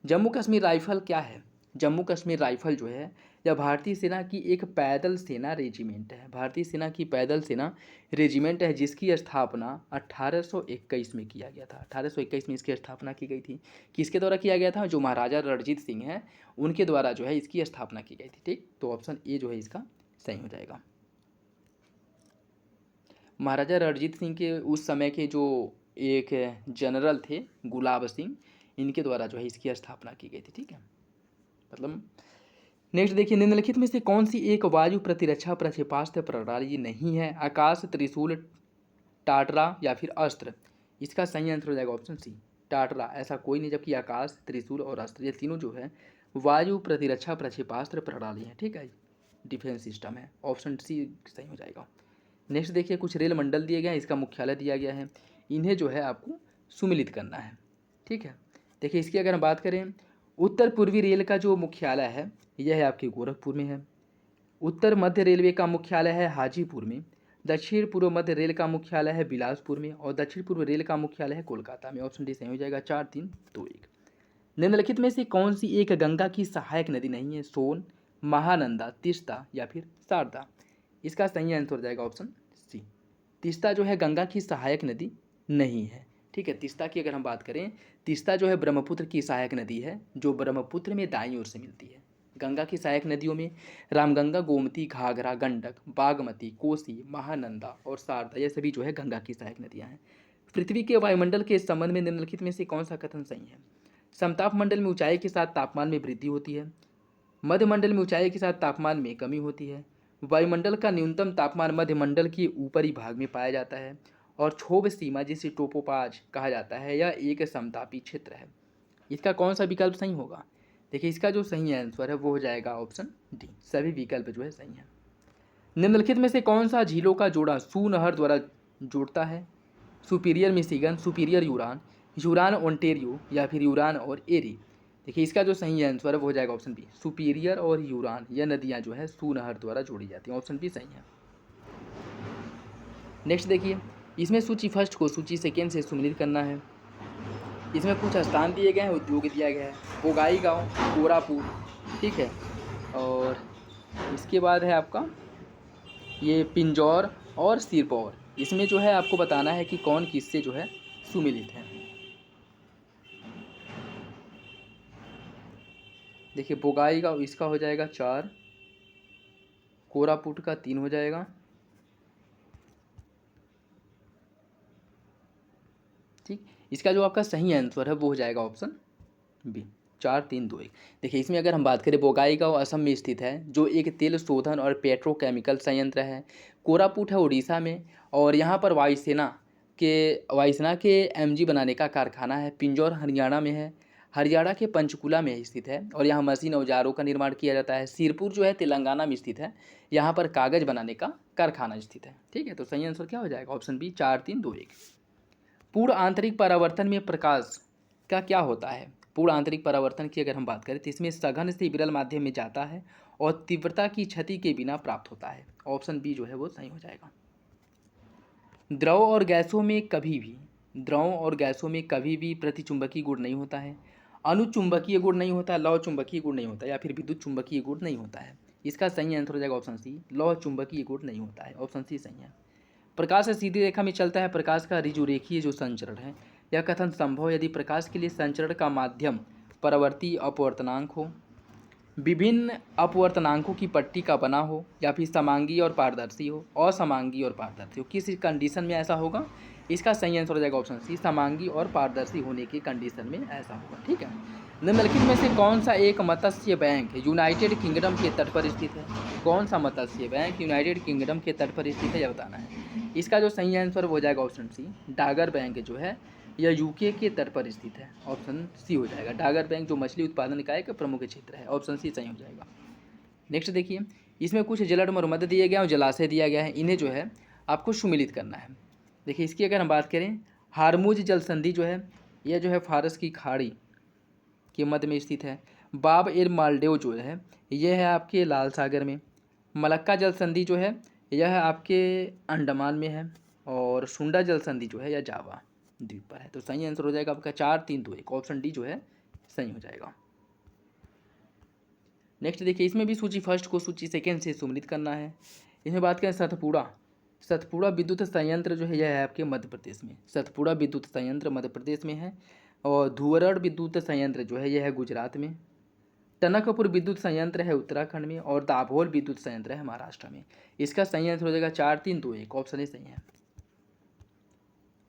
Jammu Kashmir rifle क्या है। जम्मू कश्मीर राइफल जो है यह भारतीय सेना की एक पैदल सेना रेजिमेंट है। भारतीय सेना की पैदल सेना रेजिमेंट है, जिसकी स्थापना 1821 में किया गया था। 1821 में इसकी स्थापना की गई थी। किसके द्वारा किया गया था, जो महाराजा रणजीत सिंह हैं उनके द्वारा जो है इसकी स्थापना की गई थी। ठीक, तो ऑप्शन ए जो है इसका सही हो जाएगा। महाराजा रणजीत सिंह के उस समय के जो एक जनरल थे गुलाब सिंह, इनके द्वारा जो है इसकी स्थापना की गई थी। ठीक है, मतलब नेक्स्ट देखिए, निम्नलिखित में से कौन सी एक वायु प्रतिरक्षा प्रक्षेपास्त्र प्रणाली नहीं है। आकाश, त्रिशूल, टाटरा या फिर अस्त्र। इसका सही आंसर हो जाएगा ऑप्शन सी, टाटरा। ऐसा कोई नहीं, जबकि आकाश, त्रिशूल और अस्त्र ये तीनों जो है वायु प्रतिरक्षा प्रक्षेपास्त्र प्रणाली है। ठीक है, डिफेंस सिस्टम है। ऑप्शन सी सही हो जाएगा। नेक्स्ट देखिए, कुछ रेल मंडल दिए गए हैं, इसका मुख्यालय दिया गया है, इन्हें जो है आपको सुमिलित करना है। ठीक है, देखिए इसकी अगर हम बात करें, उत्तर पूर्वी रेल का जो मुख्यालय है यह है आपके गोरखपुर में है। उत्तर मध्य रेलवे का मुख्यालय है हाजीपुर में, दक्षिण पूर्व मध्य रेल का मुख्यालय है बिलासपुर में और दक्षिण पूर्व रेल का मुख्यालय है कोलकाता में। ऑप्शन डी सही हो जाएगा। 4 3 2 1। निम्नलिखित में से कौन सी एक गंगा की सहायक नदी नहीं है? सोन, महानंदा, तीस्ता या फिर शारदा। इसका सही आंसर हो जाएगा ऑप्शन सी। तीस्ता जो है गंगा की सहायक नदी नहीं है। ठीक है, तीस्ता की अगर हम बात करें, तीस्ता जो है ब्रह्मपुत्र की सहायक नदी है जो ब्रह्मपुत्र में दाईं ओर से मिलती है। गंगा की सहायक नदियों में रामगंगा, गोमती, घाघरा, गंडक, बागमती, कोसी, महानंदा और शारदा, ये सभी जो है गंगा की सहायक नदियाँ हैं। पृथ्वी के वायुमंडल के संबंध में निम्नलिखित में से कौन सा कथन सही है? समताप मंडल में ऊंचाई के साथ तापमान में वृद्धि होती है, मध्यमंडल में ऊंचाई के साथ तापमान में कमी होती है, वायुमंडल का न्यूनतम तापमान मध्यमंडल के ऊपरी भाग में पाया जाता है और क्षोभ सीमा जिसे टोपोपाज कहा जाता है यह एक समतापी क्षेत्र है। इसका कौन सा विकल्प सही होगा? देखिए, इसका जो सही आंसर है वो हो जाएगा ऑप्शन डी। सभी विकल्प जो है सही है। निम्नलिखित में से कौन सा झीलों का जोड़ा सू नहर द्वारा जोड़ता है? सुपीरियर मिशिगन, सुपीरियर यूरान, यूरान ओंटेरियो या फिर यूरान और एरी। देखिए, इसका जो सही आंसर है वो हो जाएगा ऑप्शन बी। सुपीरियर और यूरान यह नदियाँ जो है सू नहर द्वारा जोड़ी जाती हैं। ऑप्शन बी सही है। नेक्स्ट देखिए, इसमें सूची फर्स्ट को सूची सेकेंड से सुमिलित करना है। इसमें कुछ स्थान दिए गए हैं, उद्योग दिया गया है, बोगाई गाँव, कोरापुर, ठीक है, और इसके बाद है आपका ये पिंजौर और सिरपौर। इसमें जो है आपको बताना है कि कौन किससे जो है सुमिलित है। देखिए, बोगाई का इसका हो जाएगा 4, कोरापुट का 3 हो जाएगा, ठीक। इसका जो आपका सही आंसर है वो हो जाएगा ऑप्शन बी। 4 3 2 1। देखिए, इसमें अगर हम बात करें, बोगाईगांव असम में स्थित है जो एक तेल शोधन और पेट्रोकेमिकल संयंत्र है। कोरापुट है उड़ीसा में और यहाँ पर वायुसेना के एमजी बनाने का कारखाना है। पिंजौर हरियाणा में है, हरियाणा के पंचकुला में स्थित है और यहाँ मशीन औजारों का निर्माण किया जाता है। सिरपुर जो है तेलंगाना में स्थित है, यहाँ पर कागज़ बनाने का कारखाना स्थित है। ठीक है, तो सही आंसर क्या हो जाएगा? Option B. 4 3 2 1। पूर्ण आंतरिक परावर्तन में प्रकाश का क्या होता है? पूर्ण आंतरिक परावर्तन की अगर हम बात करें तो इसमें सघन से विरल माध्यम में जाता है और तीव्रता की क्षति के बिना प्राप्त होता है। ऑप्शन बी जो है वो सही हो जाएगा। द्रव और गैसों में कभी भी प्रतिचुंबकीय गुण नहीं होता है, अनुचुंबकीय गुण नहीं होता, लौह चुंबकीय गुण नहीं होता या फिर विद्युत चुंबकीय गुण नहीं होता है। इसका सही आंसर हो जाएगा ऑप्शन सी। लौह चुंबकीय गुण नहीं होता है। ऑप्शन सी सही है। प्रकाश से सीधी रेखा में चलता है, प्रकाश का ऋजुरेखीय जो संचरण है, यह कथन संभव यदि प्रकाश के लिए संचरण का माध्यम परावर्ती अपवर्तनांक हो, विभिन्न अपवर्तनांकों की पट्टी का बना हो या फिर समांगी और पारदर्शी हो, असमांगी और पारदर्शी हो। किस कंडीशन में ऐसा होगा? इसका सही आंसर हो जाएगा ऑप्शन सी। समांगी और पारदर्शी होने की कंडीशन में ऐसा होगा। ठीक है, निम्नलिखित में से कौन सा एक मत्स्य बैंक यूनाइटेड किंगडम के तट पर स्थित है? कौन सा मत्स्य बैंक यूनाइटेड किंगडम के तट पर स्थित है, यह बताना है। इसका जो सही आंसर हो जाएगा ऑप्शन सी। डागर बैंक जो है यह यूके के तट पर स्थित है। ऑप्शन सी हो जाएगा। डागर बैंक जो मछली उत्पादन का एक प्रमुख क्षेत्र है। ऑप्शन सी सही हो जाएगा। नेक्स्ट देखिए, इसमें कुछ जलड मरुमध्य दिए गए और जलाशय दिया गया है, इन्हें जो है आपको सुमिलित करना है। देखिए, इसकी अगर हम बात करें, हारमुज जल संधि जो है यह जो है फारस की खाड़ी के मध्य में स्थित है। बाब एल मालडेव जो है यह है आपके लाल सागर में। मलक्का जल संधि जो है यह है आपके अंडमान में है और सुंडा जल संधि जो है यह जावा द्वीप पर है। तो सही आंसर हो जाएगा आपका 4 3 2 1। ऑप्शन डी जो है सही हो जाएगा। नेक्स्ट देखिए, इसमें भी सूची फर्स्ट को सूची सेकेंड से सुमिलित करना है। इसमें बात करें सतपुड़ा विद्युत संयंत्र जो है यह है आपके मध्य प्रदेश में। सतपुड़ा विद्युत संयंत्र मध्य प्रदेश में है और धुवरड़ विद्युत संयंत्र जो है यह है गुजरात में। टनकपुर विद्युत संयंत्र है उत्तराखंड में और दाभोल विद्युत संयंत्र है महाराष्ट्र में। इसका सही आंसर हो जाएगा 4 3 2 1। ऑप्शन ए सही है।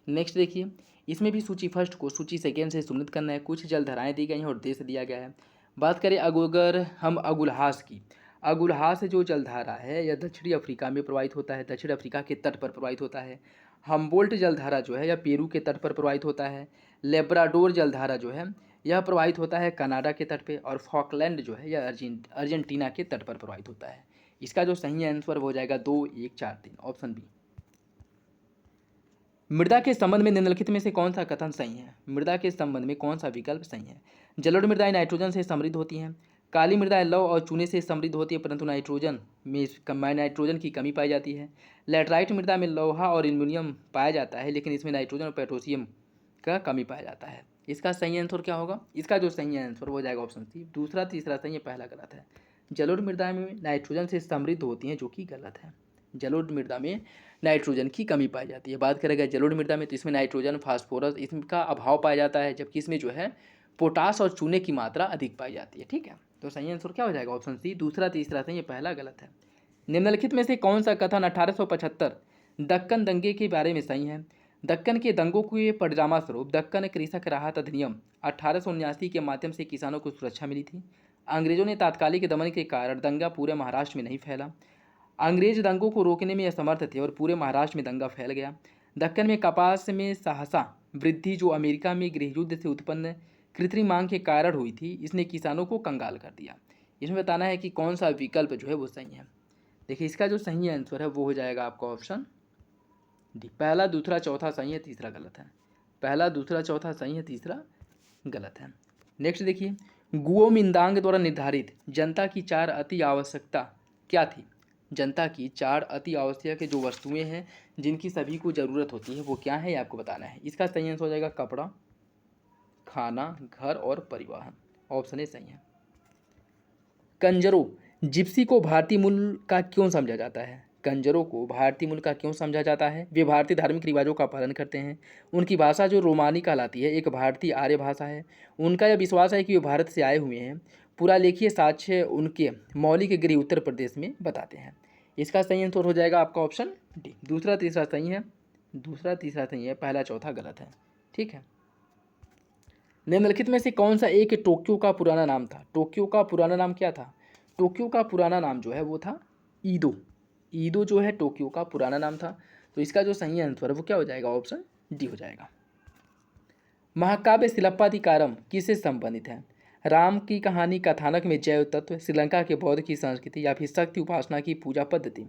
नेक्स्ट देखिए, इसमें भी सूची फर्स्ट को सूची सेकेंड से सुमिलित करना है। कुछ जलधाराएं दी गई हैं और देश दिया गया है। बात करें अगर हम अगुलहास की, अगुलहास जो जलधारा है यह दक्षिणी अफ्रीका में प्रवाहित होता है, दक्षिण अफ्रीका के तट पर प्रवाहित होता है। हम्बोल्ट जलधारा जो है यह पेरू के तट पर प्रवाहित होता है। लेब्राडोर जलधारा जो है यह प्रवाहित होता है कनाडा के तट पे और फॉकलैंड जो है यह अर्जेंटीना के तट पर प्रवाहित होता है। इसका जो सही आंसर हो जाएगा 2 1 4 3। Option B. मृदा के संबंध में निम्नलिखित में से कौन सा कथन सही है? मृदा के संबंध में कौन सा विकल्प सही है? जलोढ़ मृदाएं नाइट्रोजन से समृद्ध होती हैं, काली मृदा लौह और चूने से समृद्ध होती है परंतु नाइट्रोजन में नाइट्रोजन की कमी पाई जाती है। लैटराइट मृदा में लोहा और एल्यूमिनियम पाया जाता है लेकिन इसमें नाइट्रोजन और पोटेशियम का कमी पाया जाता है। इसका सही आंसर क्या होगा? इसका जो सही आंसर हो जाएगा ऑप्शन सी। दूसरा तीसरा सही है, पहला गलत है। जलोढ़ मृदा में नाइट्रोजन से समृद्ध होती हैं जो कि गलत है। जलोढ़ मृदा में नाइट्रोजन की कमी पाई जाती है। बात करेगा जलोढ़ मृदा में तो इसमें नाइट्रोजन फास्फोरस इसका अभाव पाया जाता है जबकि इसमें जो है पोटास और चूने की मात्रा अधिक पाई जाती है। ठीक है, तो सही आंसर क्या हो जाएगा? Option C. दूसरा तीसरा सही है, पहला गलत है। निम्नलिखित में से कौन सा कथन 1875 दक्कन दंगे के बारे में सही है? दक्कन के दंगों के परिणाम स्वरूप दक्कन कृषक राहत अधिनियम 1879 के माध्यम से किसानों को सुरक्षा मिली थी। अंग्रेजों ने तात्कालिक दमन के कारण दंगा पूरे महाराष्ट्र में नहीं फैला। अंग्रेज दंगों को रोकने में असमर्थ थे और पूरे महाराष्ट्र में दंगा फैल गया। दक्कन में कपास में सहसा वृद्धि जो अमेरिका में गृहयुद्ध से उत्पन्न कृत्रिम मांग के कारण हुई थी, इसने किसानों को कंगाल कर दिया। इसमें बताना है कि कौन सा विकल्प जो है वो सही है। देखिए, इसका जो सही आंसर है वो हो जाएगा आपका ऑप्शन डी। पहला दूसरा चौथा सही है, तीसरा गलत है। पहला दूसरा चौथा सही है, तीसरा गलत है। नेक्स्ट देखिए, गुओमिंदांग द्वारा निर्धारित जनता की 4 अति आवश्यकता क्या थी? जनता की 4 अति आवश्यक जो वस्तुएं हैं जिनकी सभी को ज़रूरत होती है वो क्या है, ये आपको बताना है। इसका सही आंसर हो जाएगा कपड़ा, खाना, घर और परिवहन। ऑप्शन ए सही है। कंजरों जिप्सी को भारतीय मूल का क्यों समझा जाता है? कंजरों को भारतीय मूल का क्यों समझा जाता है? वे भारतीय धार्मिक रिवाजों का पालन करते हैं। उनकी भाषा जो रोमानी कहलाती है एक भारतीय आर्य भाषा है। उनका यह विश्वास है कि वे भारत से आए हुए हैं। पुरालेखीय साक्ष्य उनके मौलिक गृह उत्तर प्रदेश में बताते हैं। इसका सही आंसर हो जाएगा आपका ऑप्शन डी। दूसरा तीसरा सही है, दूसरा तीसरा सही है, पहला चौथा गलत है। ठीक है, निम्नलिखित में से कौन सा एक टोक्यो का पुराना नाम था? टोक्यो का पुराना नाम क्या था? टोक्यो का पुराना नाम जो है वो था ईदो। ईदो जो है टोक्यो का पुराना नाम था। तो इसका जो सही आंसर है वो क्या हो जाएगा? ऑप्शन डी हो जाएगा। महाकाव्य सिलप्पाधिकारम किससे संबंधित है? राम की कहानी, कथानक में जैव तत्व, श्रीलंका के बौद्ध की संस्कृति या फिर शक्ति उपासना की पूजा पद्धति।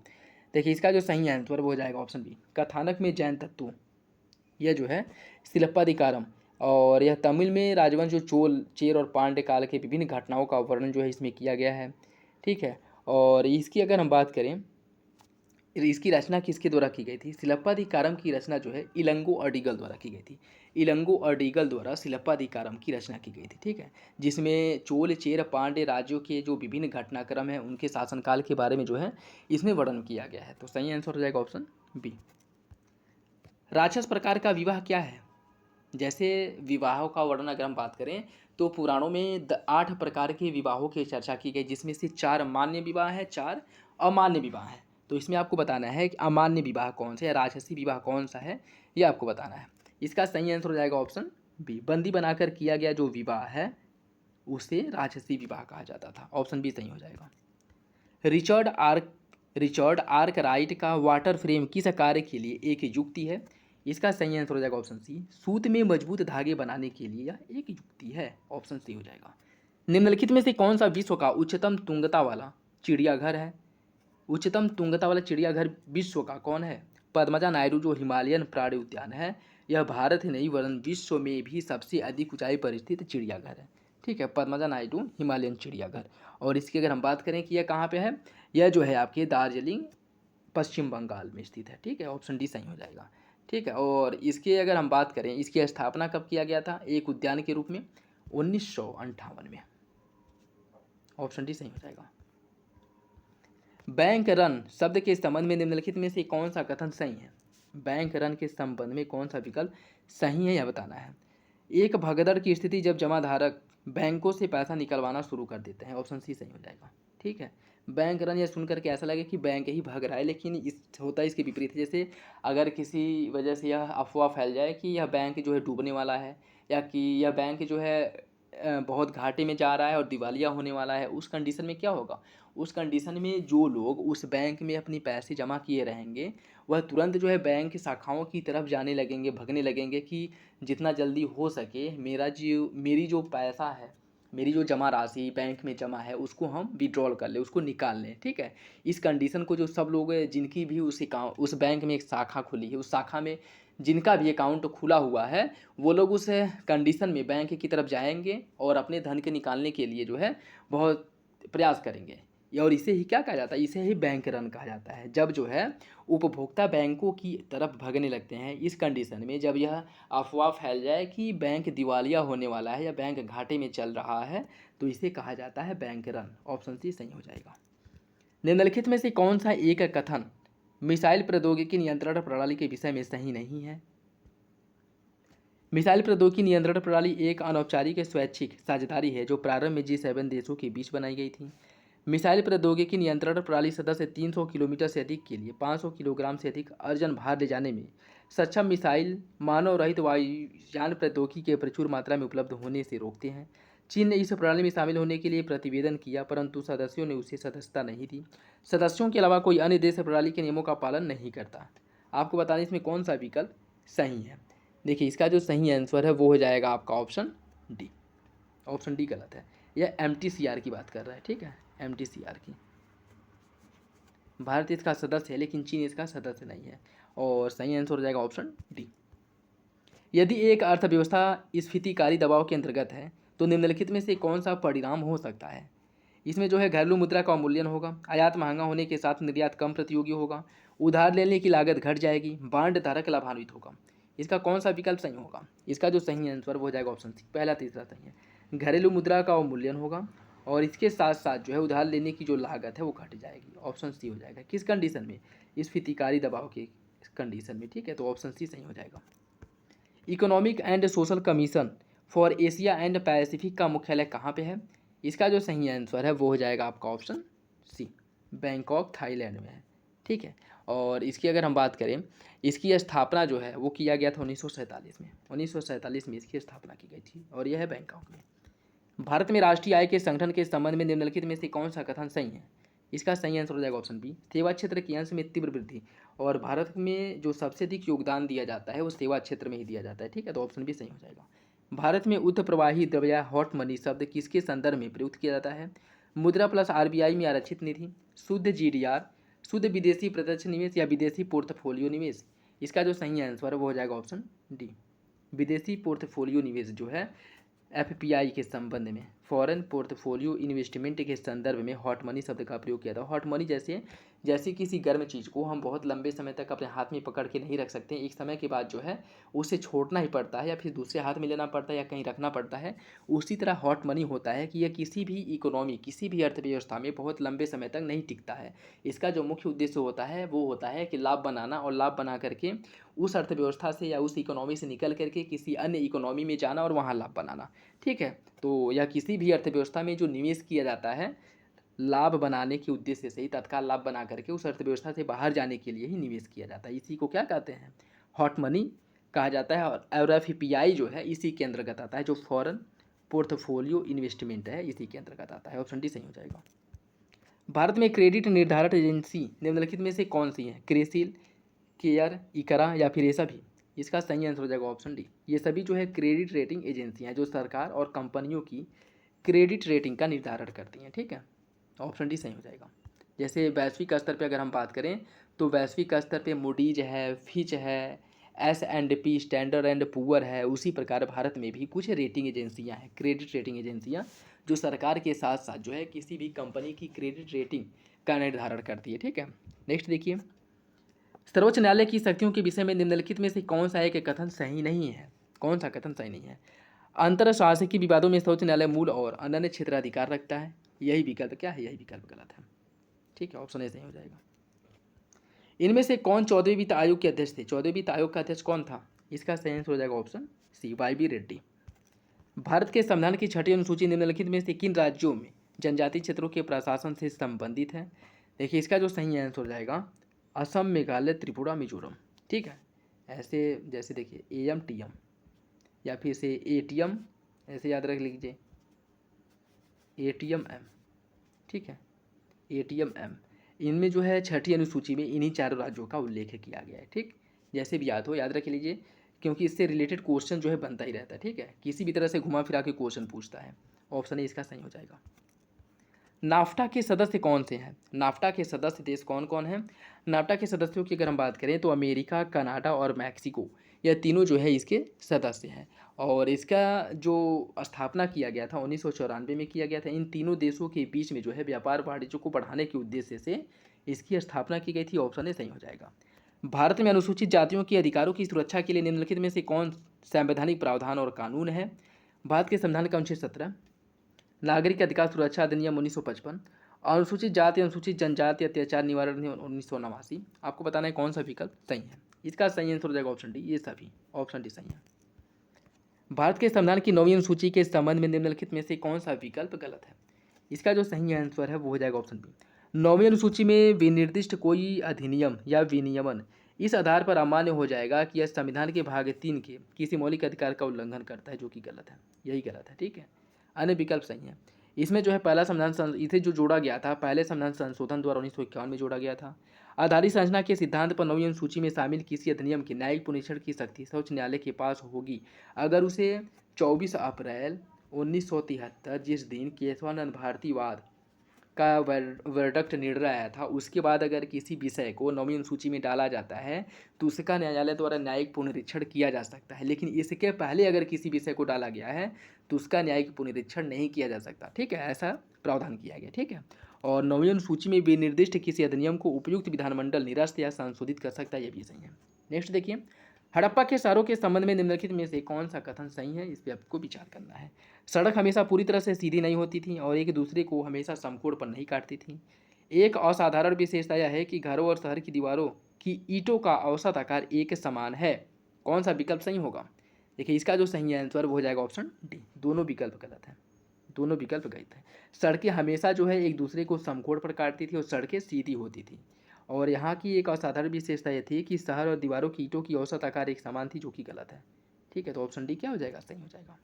देखिए, इसका जो सही आंसर वो हो जाएगा ऑप्शन बी, कथानक में जैन तत्व। यह जो है सिलप्पाधिकारम और यह तमिल में राजवंश जो चोल, चेर और पांड्य काल के विभिन्न घटनाओं का वर्णन जो है इसमें किया गया है। ठीक है, और इसकी अगर हम बात करें, इसकी रचना किसके द्वारा की गई थी? सिलप्पाधिकारम की रचना जो है इलंगो अडिगल द्वारा की गई थी। इलंगो अडिगल द्वारा सिलप्पाधिकारम की रचना की गई थी। ठीक है, जिसमें चोल, चेर, पांड्य राज्यों के जो विभिन्न घटनाक्रम हैं उनके शासनकाल के बारे में जो है इसमें वर्णन किया गया है। तो सही आंसर हो जाएगा ऑप्शन बी। राक्षस प्रकार का विवाह क्या है? जैसे विवाहों का वर्णन अगर हम बात करें तो पुराणों में 8 प्रकार के विवाहों की चर्चा की गई जिसमें से 4 मान्य विवाह है, 4 अमान्य विवाह है। तो इसमें आपको बताना है कि अमान्य विवाह कौन सा है, राजसी विवाह कौन सा है, ये आपको बताना है। इसका सही आंसर हो जाएगा ऑप्शन बी। बंदी बनाकर किया गया जो विवाह है उसे राजसी विवाह कहा जाता था। ऑप्शन बी सही हो जाएगा। रिचर्ड आर्कराइट का वाटर फ्रेम किस कार्य के लिए एक युक्ति है? इसका सही आंसर हो जाएगा ऑप्शन सी। सूत में मजबूत धागे बनाने के लिए यह एक युक्ति है। ऑप्शन सी हो जाएगा। निम्नलिखित में से कौन सा विश्व का उच्चतम तुंगता वाला चिड़ियाघर है? उच्चतम तुंगता वाला चिड़ियाघर विश्व का कौन है? पद्मजा नायडू जो हिमालयन प्राणी उद्यान है यह भारत ही नहीं वरन विश्व में भी सबसे अधिक ऊंचाई पर स्थित चिड़ियाघर है। ठीक है, पद्मजा नायडू हिमालयन चिड़ियाघर। और इसकी अगर हम बात करें कि यह कहाँ पे है, यह जो है आपके दार्जिलिंग पश्चिम बंगाल में स्थित है। ठीक है, ऑप्शन डी सही हो जाएगा। ठीक है, और इसके अगर हम बात करें इसकी स्थापना कब किया गया था एक उद्यान के रूप में? 1958 में। ऑप्शन डी सही हो जाएगा। बैंक रन शब्द के संबंध में निम्नलिखित में से कौन सा कथन सही है? बैंक रन के संबंध में कौन सा विकल्प सही है यह बताना है। एक भगदड़ की स्थिति जब जमाधारक बैंकों से पैसा निकलवाना शुरू कर देते हैं। ऑप्शन सी सही हो जाएगा। ठीक है, बैंक रन यह सुनकर के ऐसा लगे कि बैंक ही भाग रहा है लेकिन होता है इसके विपरीत है। जैसे अगर किसी वजह से यह अफवाह फैल जाए कि यह बैंक जो है डूबने वाला है या कि यह बैंक जो है बहुत घाटे में जा रहा है और दिवालिया होने वाला है, उस कंडीशन में क्या होगा? उस कंडीशन में जो लोग उस बैंक में अपनी पैसे जमा किए रहेंगे वह तुरंत जो है बैंक शाखाओं की तरफ जाने लगेंगे, भगने लगेंगे कि जितना जल्दी हो सके मेरी जो पैसा है, मेरी जो जमा राशि बैंक में जमा है उसको हम विड्रॉल कर लें, उसको निकाल लें। ठीक है, इस कंडीशन को जो सब लोग जिनकी भी उस बैंक में एक शाखा खुली है, उस शाखा में जिनका भी अकाउंट खुला हुआ है वो लोग उस कंडीशन में बैंक की तरफ जाएंगे और अपने धन के निकालने के लिए जो है बहुत प्रयास करेंगे। और इसे ही क्या कहा जाता है, इसे ही बैंक रन कहा जाता है। जब जो है उपभोक्ता बैंकों की तरफ भागने लगते हैं, इस कंडीशन में जब यह अफवाह फैल जाए कि बैंक दिवालिया होने वाला है या बैंक घाटे में चल रहा है, तो इसे कहा जाता है बैंक रन। ऑप्शन सी सही हो जाएगा। निम्नलिखित में से कौन सा एक कथन मिसाइल प्रौद्योगिकी नियंत्रण प्रणाली के विषय में सही नहीं है। मिसाइल प्रौद्योगिकी नियंत्रण प्रणाली एक अनौपचारिक स्वैच्छिक साझेदारी है जो प्रारंभ में G7 देशों के बीच बनाई गई थी। मिसाइल प्रौद्योगिकी नियंत्रण प्रणाली सदस्य 300 किलोमीटर से अधिक के लिए 500 किलोग्राम से अधिक अर्जन भार ले जाने में सक्षम मिसाइल मानव रहित वायुयान प्रौद्योगिकी के प्रचुर मात्रा में उपलब्ध होने से रोकते हैं। चीन ने इस प्रणाली में शामिल होने के लिए प्रतिवेदन किया, परंतु सदस्यों ने उसे सदस्यता नहीं दी। सदस्यों के अलावा कोई अन्य देश प्रणाली के नियमों का पालन नहीं करता। आपको बताना इसमें कौन सा विकल्प सही है। देखिए, इसका जो सही आंसर है वो हो जाएगा आपका ऑप्शन डी। ऑप्शन डी गलत है। यह MTCR की बात कर रहा है, ठीक है, MTCR की। भारत इसका सदस्य है लेकिन चीन इसका सदस्य नहीं है, और सही आंसर हो जाएगा ऑप्शन डी। यदि एक अर्थव्यवस्था स्फीतिकारी दबाव के अंतर्गत है तो निम्नलिखित में से कौन सा परिणाम हो सकता है। इसमें जो है घरेलू मुद्रा का अवमूल्यन होगा, आयात महंगा होने के साथ निर्यात कम प्रतियोगी होगा, उधार लेने की लागत घट जाएगी, बांड धारक लाभान्वित होगा। इसका कौन सा विकल्प सही होगा। इसका जो सही आंसर वो हो जाएगा ऑप्शन सी, पहला तीसरा सही है। घरेलू मुद्रा का अवमूल्यन होगा और इसके साथ साथ जो है उधार लेने की जो लागत है वो घट जाएगी। ऑप्शन सी हो जाएगा। किस कंडीशन में, स्फीतिकारी दबाव के कंडीशन में, ठीक है, तो ऑप्शन सी सही हो जाएगा। Economic and social commission for Asia and Pacific का मुख्यालय कहाँ पे है। इसका जो सही आंसर है वो हो जाएगा आपका ऑप्शन सी, बैंकॉक थाईलैंड में है, ठीक है। और इसकी अगर हम बात करें, इसकी स्थापना जो है वो किया गया था 1947 में। 1947 में इसकी स्थापना की गई थी और यह है बैंकॉक में। भारत में राष्ट्रीय आय के संगठन के संबंध में निम्नलिखित में से कौन सा कथन सही है। इसका सही आंसर हो जाएगा ऑप्शन बी, सेवा क्षेत्र के अंश में तीव्र वृद्धि। और भारत में जो सबसे अधिक योगदान दिया जाता है वो सेवा क्षेत्र में ही दिया जाता है, ठीक है, तो ऑप्शन बी सही हो जाएगा। भारत में उच्च प्रवाही द्रव्य हॉट मनी शब्द किसके संदर्भ में प्रयुक्त किया जाता है। मुद्रा प्लस RBI में आरक्षित निधि, शुद्ध GDR, शुद्ध विदेशी प्रत्यक्ष निवेश या विदेशी पोर्टफोलियो निवेश। इसका जो सही आंसर है वो हो जाएगा ऑप्शन डी, विदेशी पोर्टफोलियो निवेश जो है FPI के संबंध में, फॉरेन पोर्टफोलियो इन्वेस्टमेंट के संदर्भ में हॉट मनी शब्द का प्रयोग किया था। हॉट मनी जैसे किसी गर्म चीज़ को हम बहुत लंबे समय तक अपने हाथ में पकड़ के नहीं रख सकते, एक समय के बाद जो है उसे छोड़ना ही पड़ता है या फिर दूसरे हाथ में लेना पड़ता है या कहीं रखना पड़ता है। उसी तरह हॉट मनी होता है कि यह किसी भी इकोनॉमी, किसी भी अर्थव्यवस्था में बहुत लंबे समय तक नहीं टिकता है। इसका जो मुख्य उद्देश्य होता है वो होता है कि लाभ बनाना, और लाभ बना करके उस अर्थव्यवस्था से या उस इकोनॉमी से निकल करके किसी अन्य इकोनॉमी में जाना और वहाँ लाभ बनाना, ठीक है। तो यह किसी भी अर्थव्यवस्था में जो निवेश किया जाता है लाभ बनाने के उद्देश्य से ही, तत्काल लाभ बना करके उस अर्थव्यवस्था से बाहर जाने के लिए ही निवेश किया जाता है। इसी को क्या कहते हैं, हॉट मनी कहा जाता है। और FPI जो है इसी के अंतर्गत आता है, जो फॉरेन पोर्टफोलियो इन्वेस्टमेंट है इसी के अंतर्गत आता है। ऑप्शन डी सही हो जाएगा। भारत में क्रेडिट निर्धारण एजेंसी निम्नलिखित में से कौन सी है। क्रिसिल, केयर, इकरा या फिर ये सभी। इसका सही आंसर हो जाएगा ऑप्शन डी। ये सभी जो है क्रेडिट रेटिंग एजेंसियां हैं जो सरकार और कंपनियों की क्रेडिट रेटिंग का निर्धारण करती हैं, ठीक है। ऑप्शन डी सही हो जाएगा। जैसे वैश्विक स्तर पे अगर हम बात करें तो वैश्विक स्तर पे मूडीज है, फिच है, S&P, स्टैंडर्ड एंड पुअर है, उसी प्रकार भारत में भी कुछ रेटिंग एजेंसियां हैं, क्रेडिट रेटिंग एजेंसियां, जो सरकार के साथ साथ जो है किसी भी कंपनी की क्रेडिट रेटिंग का निर्धारण करती है, ठीक है। नेक्स्ट देखिए, सर्वोच्च न्यायालय की शक्तियों के विषय में निम्नलिखित में से कौन सा एक कथन सही नहीं है। कौन सा कथन सही नहीं है। अंतरशासकीय विवादों में सर्वोच्च न्यायालय मूल और अनन्य क्षेत्राधिकार रखता है। यही विकल्प क्या है, यही विकल्प गलत है, ठीक है, ऑप्शन ए सही हो जाएगा। इनमें से कौन 14वें वित्त आयोग के अध्यक्ष थे। 14वें वित्त आयोग का अध्यक्ष कौन था। इसका सही आंसर हो जाएगा option C, YB Reddy. Bharat के संविधान की 6ठी अनुसूची निम्नलिखित में से किन राज्यों में जनजातीय क्षेत्रों के प्रशासन से संबंधित है। देखिए, इसका जो सही आंसर हो जाएगा असम, मेघालय, त्रिपुरा, मिजोरम, ठीक है। ऐसे जैसे देखिए AM, TM या फिर से ATM, ऐसे याद रख लीजिए ATM-M, ठीक है, ATM-M। इनमें जो है 6ठी अनुसूची में इन्हीं चारों राज्यों का उल्लेख किया गया है, ठीक। जैसे भी याद हो याद रख लीजिए, क्योंकि इससे रिलेटेड क्वेश्चन जो है बनता ही रहता है, ठीक है, किसी भी तरह से घुमा फिरा के क्वेश्चन पूछता है। ऑप्शन ए इसका सही हो जाएगा। नाफ्टा के सदस्य कौन से हैं। नाफ्टा के सदस्य देश कौन कौन हैं। नाफ्टा के सदस्यों की अगर हम बात करें तो अमेरिका, कनाडा और मैक्सिको, यह तीनों जो है इसके सदस्य हैं। और इसका जो स्थापना किया गया था 1994 में किया गया था। इन तीनों देशों के बीच में जो है व्यापार वाणिज्य को बढ़ाने के उद्देश्य से इसकी स्थापना की गई थी। ऑप्शन ए सही हो जाएगा। भारत में अनुसूचित जातियों के अधिकारों की सुरक्षा के लिए निम्नलिखित में से कौन संवैधानिक प्रावधान और कानून है? भारत के संविधान का अनुच्छेद 17, नागरिक अधिकार सुरक्षा अधिनियम 1955, अनुसूचित जाति अनुसूचित जनजाति अत्याचार निवारण अधिनियम 1989। आपको बताना है कौन सा विकल्प सही है। इसका सही आंसर हो जाएगा ऑप्शन डी, ये सभी ऑप्शन डी सही है। भारत के संविधान की 9वीं अनुसूची के संबंध में निम्नलिखित में से कौन सा विकल्प गलत है? इसका जो सही आंसर है वो हो जाएगा ऑप्शन बी। 9वीं अनुसूची में विनिर्दिष्ट कोई अधिनियम या विनियमन इस आधार पर अमान्य हो जाएगा कि यह संविधान के भाग 3 के किसी मौलिक अधिकार का उल्लंघन करता है, जो कि गलत है। यही गलत है, ठीक है। अन्य विकल्प सही है। इसमें जो है पहला संविधान इसे जो जोड़ा गया था पहले संविधान संशोधन द्वारा 1951 में जोड़ा गया था। आधारित संरचना के सिद्धांत पर 9वीं अनुसूची में शामिल किसी अधिनियम के न्यायिक पुनरीक्षण की शक्ति सर्वोच्च न्यायालय के पास होगी अगर उसे 24 अप्रैल 1973 जिस दिन केशवानंद भारतीवाद का वर्डिक्ट निर्णय आया था उसके बाद अगर किसी विषय को 9वीं अनुसूची में डाला जाता है तो उसका न्यायालय द्वारा न्यायिक पुनरीक्षण किया जा सकता है। लेकिन इसके पहले अगर किसी विषय को डाला गया है तो उसका न्यायिक पुनरीक्षण नहीं किया जा सकता, ठीक है। ऐसा प्रावधान किया गया, ठीक है। और 9वीं अनुसूची में विनिर्दिष्ट किसी अधिनियम को उपयुक्त विधानमंडल निरस्त या संशोधित कर सकता है, यह भी सही है। नेक्स्ट देखिए, हड़प्पा के शहरों के संबंध में निम्नलिखित में से कौन सा कथन सही है? इस पर आपको विचार करना है। सड़क हमेशा पूरी तरह से सीधी नहीं होती थी और एक दूसरे को हमेशा समकोण पर नहीं काटती थी। एक असाधारण विशेषता यह है कि घरों और शहर की दीवारों की ईंटों का औसत आकार एक समान है। कौन सा विकल्प सही होगा? देखिए, इसका जो सही आंसर वो हो जाएगा ऑप्शन डी। दोनों विकल्प गलत है, दोनों विकल्प गलत है। सड़कें हमेशा जो है एक दूसरे को समकोण पर काटती थी और सड़कें सीधी होती थी। और यहाँ की एक असाधारण विशेषता यह थी कि शहर और दीवारों की ईंटों की औसत आकार एक समान थी, जो कि गलत है, ठीक है। तो ऑप्शन डी क्या हो जाएगा? सही हो जाएगा।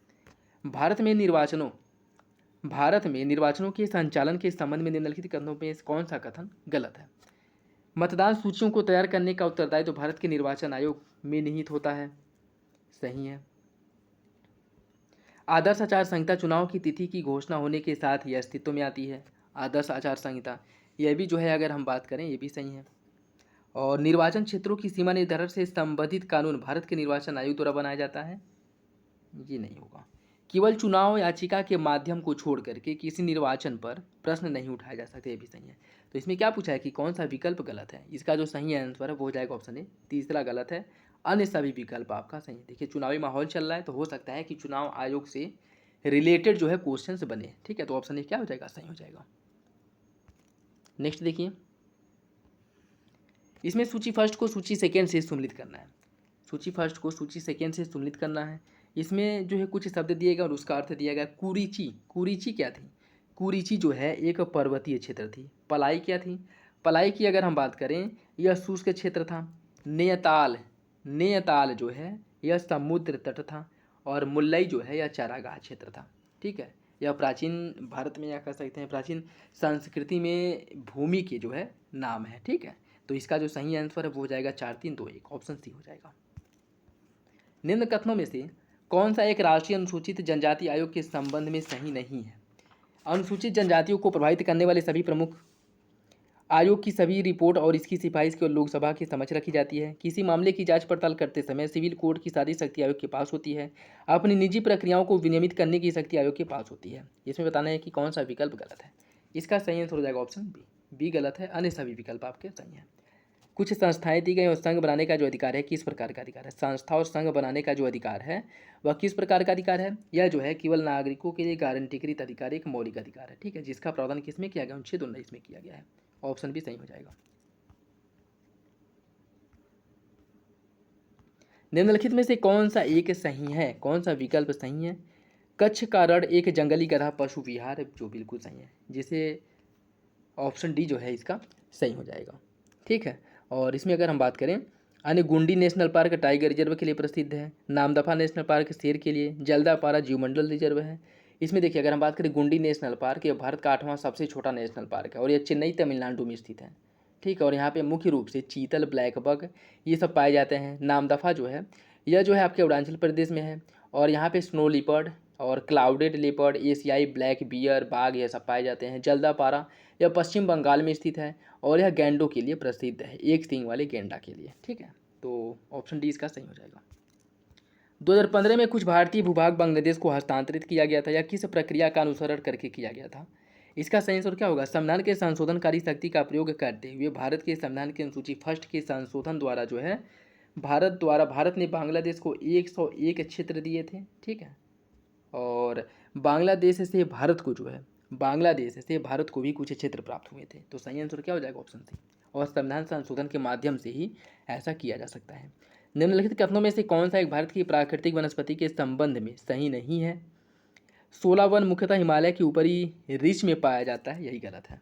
भारत में निर्वाचनों के संचालन के संबंध में निम्नलिखित कथनों में कौन सा कथन गलत है? मतदान सूचियों को तैयार करने का उत्तरदायित्व तो भारत के निर्वाचन आयोग में निहित होता है, सही है। आदर्श आचार संहिता चुनाव की तिथि की घोषणा होने के साथ ही अस्तित्व में आती है। आदर्श आचार संहिता यह भी जो है अगर हम बात करें ये भी सही है। और निर्वाचन क्षेत्रों की सीमा निर्धारण से संबंधित कानून भारत के निर्वाचन आयोग द्वारा बनाया जाता है, ये नहीं होगा। केवल चुनाव याचिका के माध्यम को छोड़ करके किसी निर्वाचन पर प्रश्न नहीं उठाया जा सकता, ये भी सही है। तो इसमें क्या पूछा है कि कौन सा विकल्प गलत है? इसका जो सही आंसर है वो हो जाएगा ऑप्शन ए। तीसरा गलत है, अन्य सभी विकल्प आपका सही है। देखिए, चुनावी माहौल चल रहा है तो हो सकता है कि चुनाव आयोग से रिलेटेड जो है क्वेश्चंस बने, ठीक है। तो ऑप्शन ए क्या हो जाएगा? सही हो जाएगा। नेक्स्ट देखिए, इसमें सूची फर्स्ट को सूची सेकेंड से सम्मिलित करना है। सूची फर्स्ट को सूची सेकेंड से सम्मिलित करना है। इसमें जो है कुछ शब्द दिए गए और उसका अर्थ दिया गया। कुरीची, कुरीची क्या थी? कुरीची जो है एक पर्वतीय क्षेत्र थी। पलाई क्या थी? पलाई की अगर हम बात करें यह शुष्क क्षेत्र था। नेयताल, नेयताल जो है यह समुद्र तट था। और मुल्लई जो है यह चारागाह क्षेत्र था, ठीक है। यह प्राचीन भारत में या कह सकते हैं प्राचीन संस्कृति में भूमि के जो है नाम है, ठीक है। तो इसका जो सही आंसर है वो हो जाएगा 4 3 2 1, ऑप्शन सी हो जाएगा। निम्न कथनों में से कौन सा एक राष्ट्रीय अनुसूचित जनजाति आयोग के संबंध में सही नहीं है? अनुसूचित जनजातियों को प्रभावित करने वाले सभी प्रमुख आयोग की सभी रिपोर्ट और इसकी सिफारिश को लोकसभा के समक्ष रखी जाती है। किसी मामले की जांच पड़ताल करते समय सिविल कोर्ट की सारी शक्ति आयोग के पास होती है। अपनी निजी प्रक्रियाओं को विनियमित करने की शक्ति आयोग के पास होती है। इसमें बताना है कि कौन सा विकल्प गलत है। इसका सही आंसर हो जाएगा ऑप्शन बी। बी गलत है, अन्य सभी विकल्प आपके सही हैं। कुछ संस्थाएं दी गई और संघ बनाने का जो अधिकार है किस प्रकार का अधिकार है? संस्था और संघ बनाने का जो अधिकार है वह किस प्रकार का अधिकार है? यह जो है केवल नागरिकों के लिए गारंटीकृत अधिकार, एक मौलिक अधिकार है, ठीक है। जिसका प्रावधान किसमें किया गया? अनुच्छेद 19 में किया गया है। ऑप्शन भी सही हो जाएगा। निम्नलिखित में से कौन सा एक सही है? कौन सा विकल्प सही है? कच्छ का रण एक जंगली गधा पशु विहार, जो बिल्कुल सही है, जिसे ऑप्शन डी जो है इसका सही हो जाएगा, ठीक है। और इसमें अगर हम बात करें अन्य, गुंडी नेशनल पार्क टाइगर रिजर्व के लिए प्रसिद्ध है। नामदफा नेशनल पार्क शेर के लिए। जल्दापारा जीवमंडल रिजर्व है। इसमें देखिए अगर हम बात करें गुंडी नेशनल पार्क, यह भारत का 8वां सबसे छोटा नेशनल पार्क है और यह चेन्नई तमिलनाडु में स्थित है, ठीक है। और यहाँ पे मुख्य रूप से चीतल, ब्लैक बग ये सब पाए जाते हैं। नामदफा जो है यह जो है आपके अरुणाचल प्रदेश में है और यहाँ पे स्नो लिपर्ड और क्लाउडेड लेपर्ड, एशियाई ब्लैक बियर, बाघ ये सब पाए जाते हैं। जल्दापारा यह पश्चिम बंगाल में स्थित है और यह गैंडों के लिए प्रसिद्ध है, एक सींग वाले गैंडा के लिए, ठीक है। तो ऑप्शन डी इसका सही हो जाएगा। 2015 में कुछ भारतीय भूभाग बांग्लादेश को हस्तांतरित किया गया था या किस प्रक्रिया का अनुसरण करके किया गया था? इसका सही आंसर क्या होगा? संविधान के संशोधनकारी शक्ति का प्रयोग करते हुए भारत के संविधान की अनुसूची फर्स्ट के संशोधन द्वारा जो है भारत ने बांग्लादेश को 101 क्षेत्र दिए थे, ठीक है। और बांग्लादेश से भारत को भी कुछ क्षेत्र प्राप्त हुए थे। तो सही आंसर क्या हो जाएगा? Option C. और संविधान संशोधन के माध्यम से ही ऐसा किया जा सकता है। निम्नलिखित कथनों में से कौन सा एक भारत की प्राकृतिक वनस्पति के संबंध में सही नहीं है? 16 वन मुख्यतः हिमालय के ऊपरी रीछ में पाया जाता है, यही गलत है।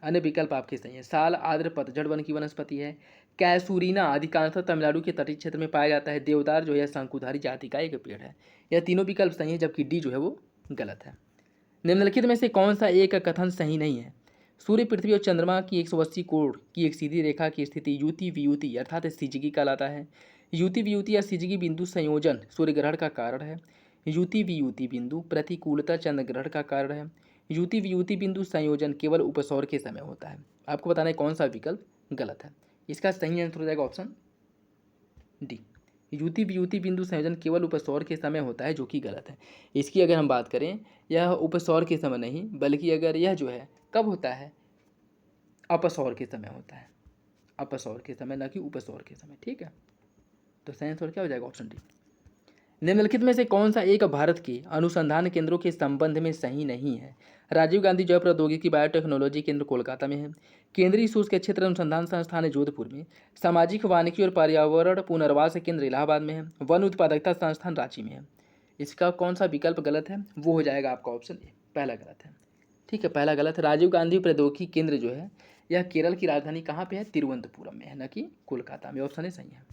अन्य विकल्प आपके सही है। साल आर्द्र पतझड़ वन की वनस्पति है। कैसूरीना अधिकांशतः तमिलनाडु के तटीय क्षेत्र में पाया जाता है। देवदार जो है शंकुधारी जाति का एक पेड़ है। यह तीनों विकल्प सही है, जबकि डी जो है वो गलत है। निम्नलिखित में से कौन सा एक कथन सही नहीं है? सूर्य, पृथ्वी और चंद्रमा की 180 कोण की एक सीधी रेखा की स्थिति युति वियुति अर्थात सिजगी कहलाता है। युति वियुति या सिजगी बिंदु संयोजन सूर्य ग्रहण का कारण है। युति वियुति बिंदु प्रतिकूलता चंद्र ग्रहण का कारण है। युति वियुति बिंदु संयोजन केवल उपसौर के समय होता है। आपको बताना है कौन सा विकल्प गलत है। इसका सही आंसर हो जाएगा ऑप्शन डी। युति वियुति बिंदु संयोजन केवल उपसौर के समय होता है, जो कि गलत है। इसकी अगर हम बात करें, यह उपसौर के समय नहीं, बल्कि अगर यह जो है कब होता है? अपसौर के समय होता है। अपसौर के समय, न कि उपसौर के समय, ठीक है। तो सही आंसर क्या हो जाएगा? Option D. निम्नलिखित में से कौन सा एक भारत के अनुसंधान केंद्रों के संबंध में सही नहीं है? राजीव गांधी जैव प्रौद्योगिकी बायोटेक्नोलॉजी केंद्र कोलकाता में है। केंद्रीय शुष्क क्षेत्र अनुसंधान संस्थान है जोधपुर में। सामाजिक वानिकी और पर्यावरण पुनर्वास केंद्र इलाहाबाद में है। वन उत्पादकता संस्थान रांची में है। इसका कौन सा विकल्प गलत है? वो हो जाएगा आपका ऑप्शन ए, पहला गलत है, ठीक है। पहला गलत है। राजीव गांधी प्रौद्योगिकी केंद्र जो है यह केरल की राजधानी कहाँ पे है? तिरुवनंतपुरम में है, न कि कोलकाता में। ऑप्शन ए सही है,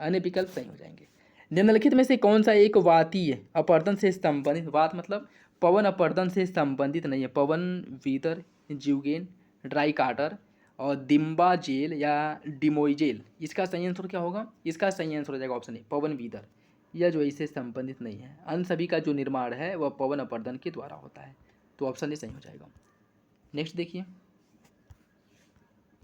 अन्य विकल्प सही हो जाएंगे। निम्नलिखित में से कौन सा एक वातीय अपरदन से संबंधित, वात मतलब पवन अपरदन से संबंधित नहीं है? पवन वीदर, जीवगेन, ड्राई कार्टर और दिम्बा जेल या डिमोइजेल। इसका सही आंसर क्या होगा? इसका सही आंसर हो जाएगा ऑप्शन ए, पवन वीदर। यह जो इससे संबंधित नहीं है। अन्य सभी का जो निर्माण है वह पवन अपरदन के द्वारा होता है। तो ऑप्शन ए सही हो जाएगा। नेक्स्ट देखिए,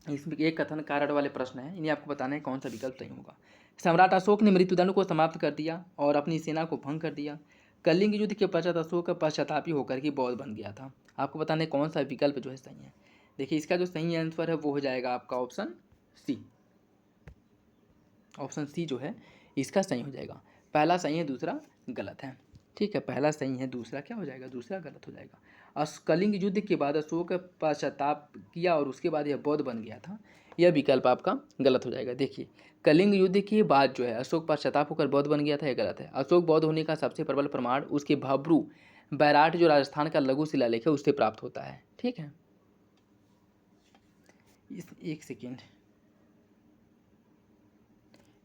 इसमें एक कथन कारण वाले प्रश्न है, इन्हें आपको बताना है कौन सा विकल्प सही होगा। सम्राट अशोक ने मृत्युदंड को समाप्त कर दिया और अपनी सेना को भंग कर दिया। कलिंग युद्ध के पश्चात अशोक पश्चातापी होकर के बौद्ध बन गया था। आपको बताना है कौन सा विकल्प जो है सही है। देखिए, इसका जो सही आंसर है वो हो जाएगा आपका ऑप्शन सी। ऑप्शन सी जो है इसका सही हो जाएगा। पहला सही है, दूसरा गलत है, ठीक है। पहला सही है, दूसरा क्या हो जाएगा? दूसरा गलत हो जाएगा। कलिंग युद्ध के बाद अशोक पश्चाताप किया और उसके बाद यह बौद्ध बन गया था, यह विकल्प आपका गलत हो जाएगा। देखिए, कलिंग युद्ध के बाद जो है अशोक पश्चाताप होकर बौद्ध बन गया था, यह गलत है। अशोक बौद्ध होने का सबसे प्रबल प्रमाण उसके भब्रू बैराट जो राजस्थान का लघु शिलालेख है उससे प्राप्त होता है, ठीक है। एक सेकेंड,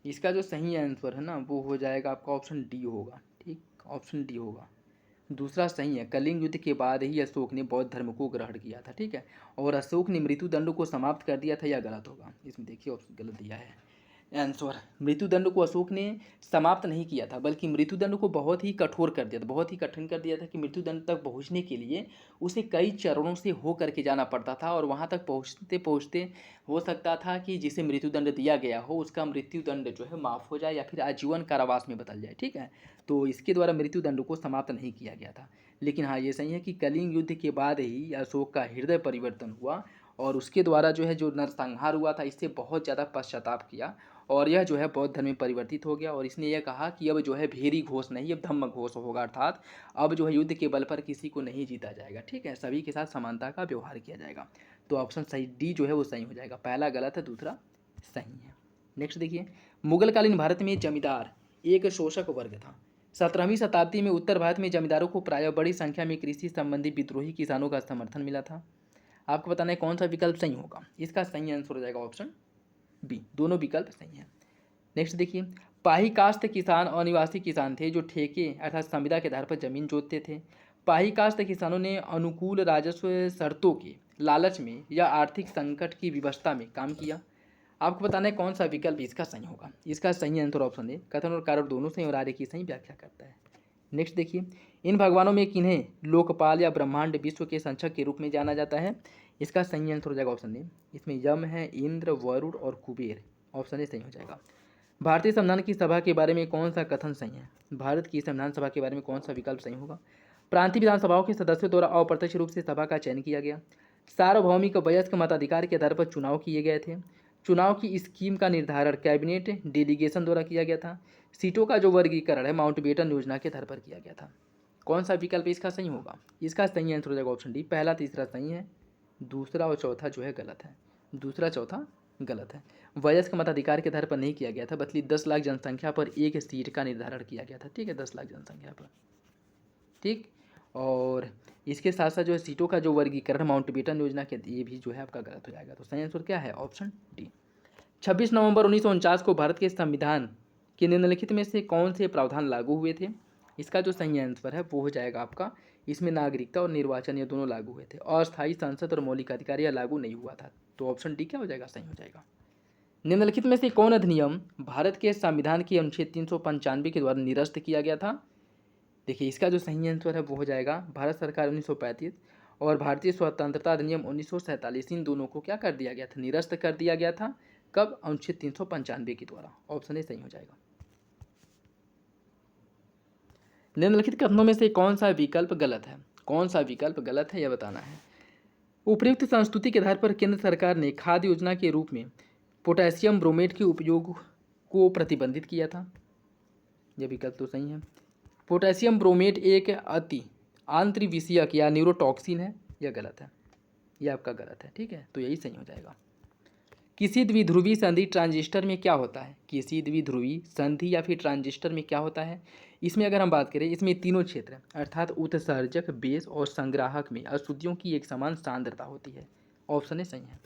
इसका जो सही आंसर है ना वो हो जाएगा आपका ऑप्शन डी होगा, ठीक, ऑप्शन डी होगा। दूसरा सही है। कलिंग युद्ध के बाद ही अशोक ने बौद्ध धर्म को ग्रहण किया था, ठीक है। और अशोक ने मृत्युदंड को समाप्त कर दिया था, यह गलत होगा। इसमें देखिए ऑप्शन गलत दिया है आंसर। मृत्युदंड को अशोक ने समाप्त नहीं किया था, बल्कि मृत्युदंड को बहुत ही कठोर कर दिया था, बहुत ही कठिन कर दिया था कि मृत्युदंड तक पहुंचने के लिए उसे कई चरणों से हो करके जाना पड़ता था। और वहां तक पहुंचते पहुंचते हो सकता था कि जिसे मृत्युदंड दिया गया हो उसका मृत्युदंड जो है माफ़ हो जाए या फिर आजीवन कारावास में बदल जाए, ठीक है। तो इसके द्वारा मृत्युदंड को समाप्त नहीं किया गया था। लेकिन हाँ, ये सही है कि कलिंग युद्ध के बाद ही अशोक का हृदय परिवर्तन हुआ और उसके द्वारा जो है जो नरसंहार हुआ था इससे बहुत ज़्यादा पश्चाताप किया और यह जो है बौद्ध धर्म में परिवर्तित हो गया। और इसने यह कहा कि अब जो है भेरी घोष नहीं, अब धम्म घोष होगा, अर्थात अब जो है युद्ध के बल पर किसी को नहीं जीता जाएगा, ठीक है। सभी के साथ समानता का व्यवहार किया जाएगा। तो ऑप्शन सही डी जो है वो सही हो जाएगा। पहला गलत है, दूसरा सही है। नेक्स्ट देखिए, मुगलकालीन भारत में जमींदार एक शोषक वर्ग था। 17वीं शताब्दी में उत्तर भारत में जमींदारों को प्रायः बड़ी संख्या में कृषि संबंधी विद्रोही किसानों का समर्थन मिला था। आपको बताना है कौन सा विकल्प सही होगा। इसका सही आंसर हो जाएगा ऑप्शन बी, दोनों विकल्प सही हैं। नेक्स्ट देखिए, पाही कास्त किसान अनिवासी किसान थे जो ठेके अर्थात संविदा के आधार पर जमीन जोतते थे। पाही कास्त किसानों ने अनुकूल राजस्व शर्तों के लालच में या आर्थिक संकट की विवशता में काम किया। आपको बताना है कौन सा विकल्प इसका सही होगा। इसका सही आंसर ऑप्शन ए, कथन और कारण दोनों सही और आर्य की सही व्याख्या करता है। नेक्स्ट देखिए, इन भगवानों में किन्हें लोकपाल या ब्रह्मांड विश्व के संरक्षक के रूप में जाना जाता है। इसका सही आंसर हो जाएगा ऑप्शन ए। इसमें यम है, इंद्र, वरुण और कुबेर। ऑप्शन ए सही हो जाएगा। भारतीय संविधान की सभा के बारे में कौन सा कथन सही है? भारत की संविधान सभा के बारे में कौन सा विकल्प सही होगा? प्रांतीय विधानसभाओं के सदस्यों द्वारा अप्रत्यक्ष रूप से सभा का चयन किया गया। सार्वभौमिक वयस्क मताधिकार के आधार पर चुनाव किए गए थे। चुनाव की स्कीम का निर्धारण कैबिनेट डेलीगेशन द्वारा किया गया था। सीटों का जो वर्गीकरण है माउंटबेटन योजना के आधार पर किया गया था। कौन सा विकल्प इसका सही होगा? इसका सही आंसर हो जाएगा ऑप्शन डी। पहला तीसरा सही है, दूसरा और चौथा जो है गलत है। दूसरा चौथा गलत है। वयस्क मताधिकार के आधार पर नहीं किया गया था, बल्कि 10 लाख जनसंख्या पर एक सीट का निर्धारण किया गया था। ठीक है, 10 लाख जनसंख्या पर। ठीक, और इसके साथ साथ जो है सीटों का जो वर्गीकरण माउंटबेटन योजना के, ये भी जो है आपका गलत हो जाएगा। तो सही आंसर क्या है? Option D. 26 नवंबर 1949 को भारत के संविधान के निम्नलिखित में से कौन से प्रावधान लागू हुए थे? इसका जो सही आंसर है वो हो जाएगा आपका, इसमें नागरिकता और निर्वाचन ये दोनों लागू हुए थे। अस्थायी संसद और मौलिक अधिकार यह लागू नहीं हुआ था। तो ऑप्शन डी क्या हो जाएगा? सही हो जाएगा। निम्नलिखित में से कौन अधिनियम भारत के संविधान के अनुच्छेद 395 के द्वारा निरस्त किया गया था? देखिए, इसका जो सही आंसर है वो हो जाएगा भारत सरकार 1935 और भारतीय स्वतंत्रता अधिनियम 1947, इन दोनों को क्या कर दिया गया था? निरस्त कर दिया गया था। कब? अनुच्छेद 395 के द्वारा। ऑप्शन ए सही हो जाएगा। निम्नलिखित कथनों में से कौन सा विकल्प गलत है? कौन सा विकल्प गलत है यह बताना है। उपयुक्त संस्तुति के आधार पर केंद्र सरकार ने खाद्य योजना के रूप में पोटेशियम ब्रोमेट के उपयोग को प्रतिबंधित किया था। यह विकल्प तो सही है। पोटेशियम ब्रोमेट एक अति आंतरिविषयक या न्यूरोटॉक्सिन है, यह गलत है। यह आपका गलत है। ठीक है, तो यही सही हो जाएगा। किसी द्विध्रुवी संधि ट्रांजिस्टर में क्या होता है? किसी द्विध्रुवी संधि या फिर ट्रांजिस्टर में क्या होता है? इसमें अगर हम बात करें, इसमें तीनों क्षेत्र अर्थात उत्सर्जक, बेस और संग्राहक में अशुद्धियों की एक समान सांद्रता होती है। ऑप्शन ए सही है।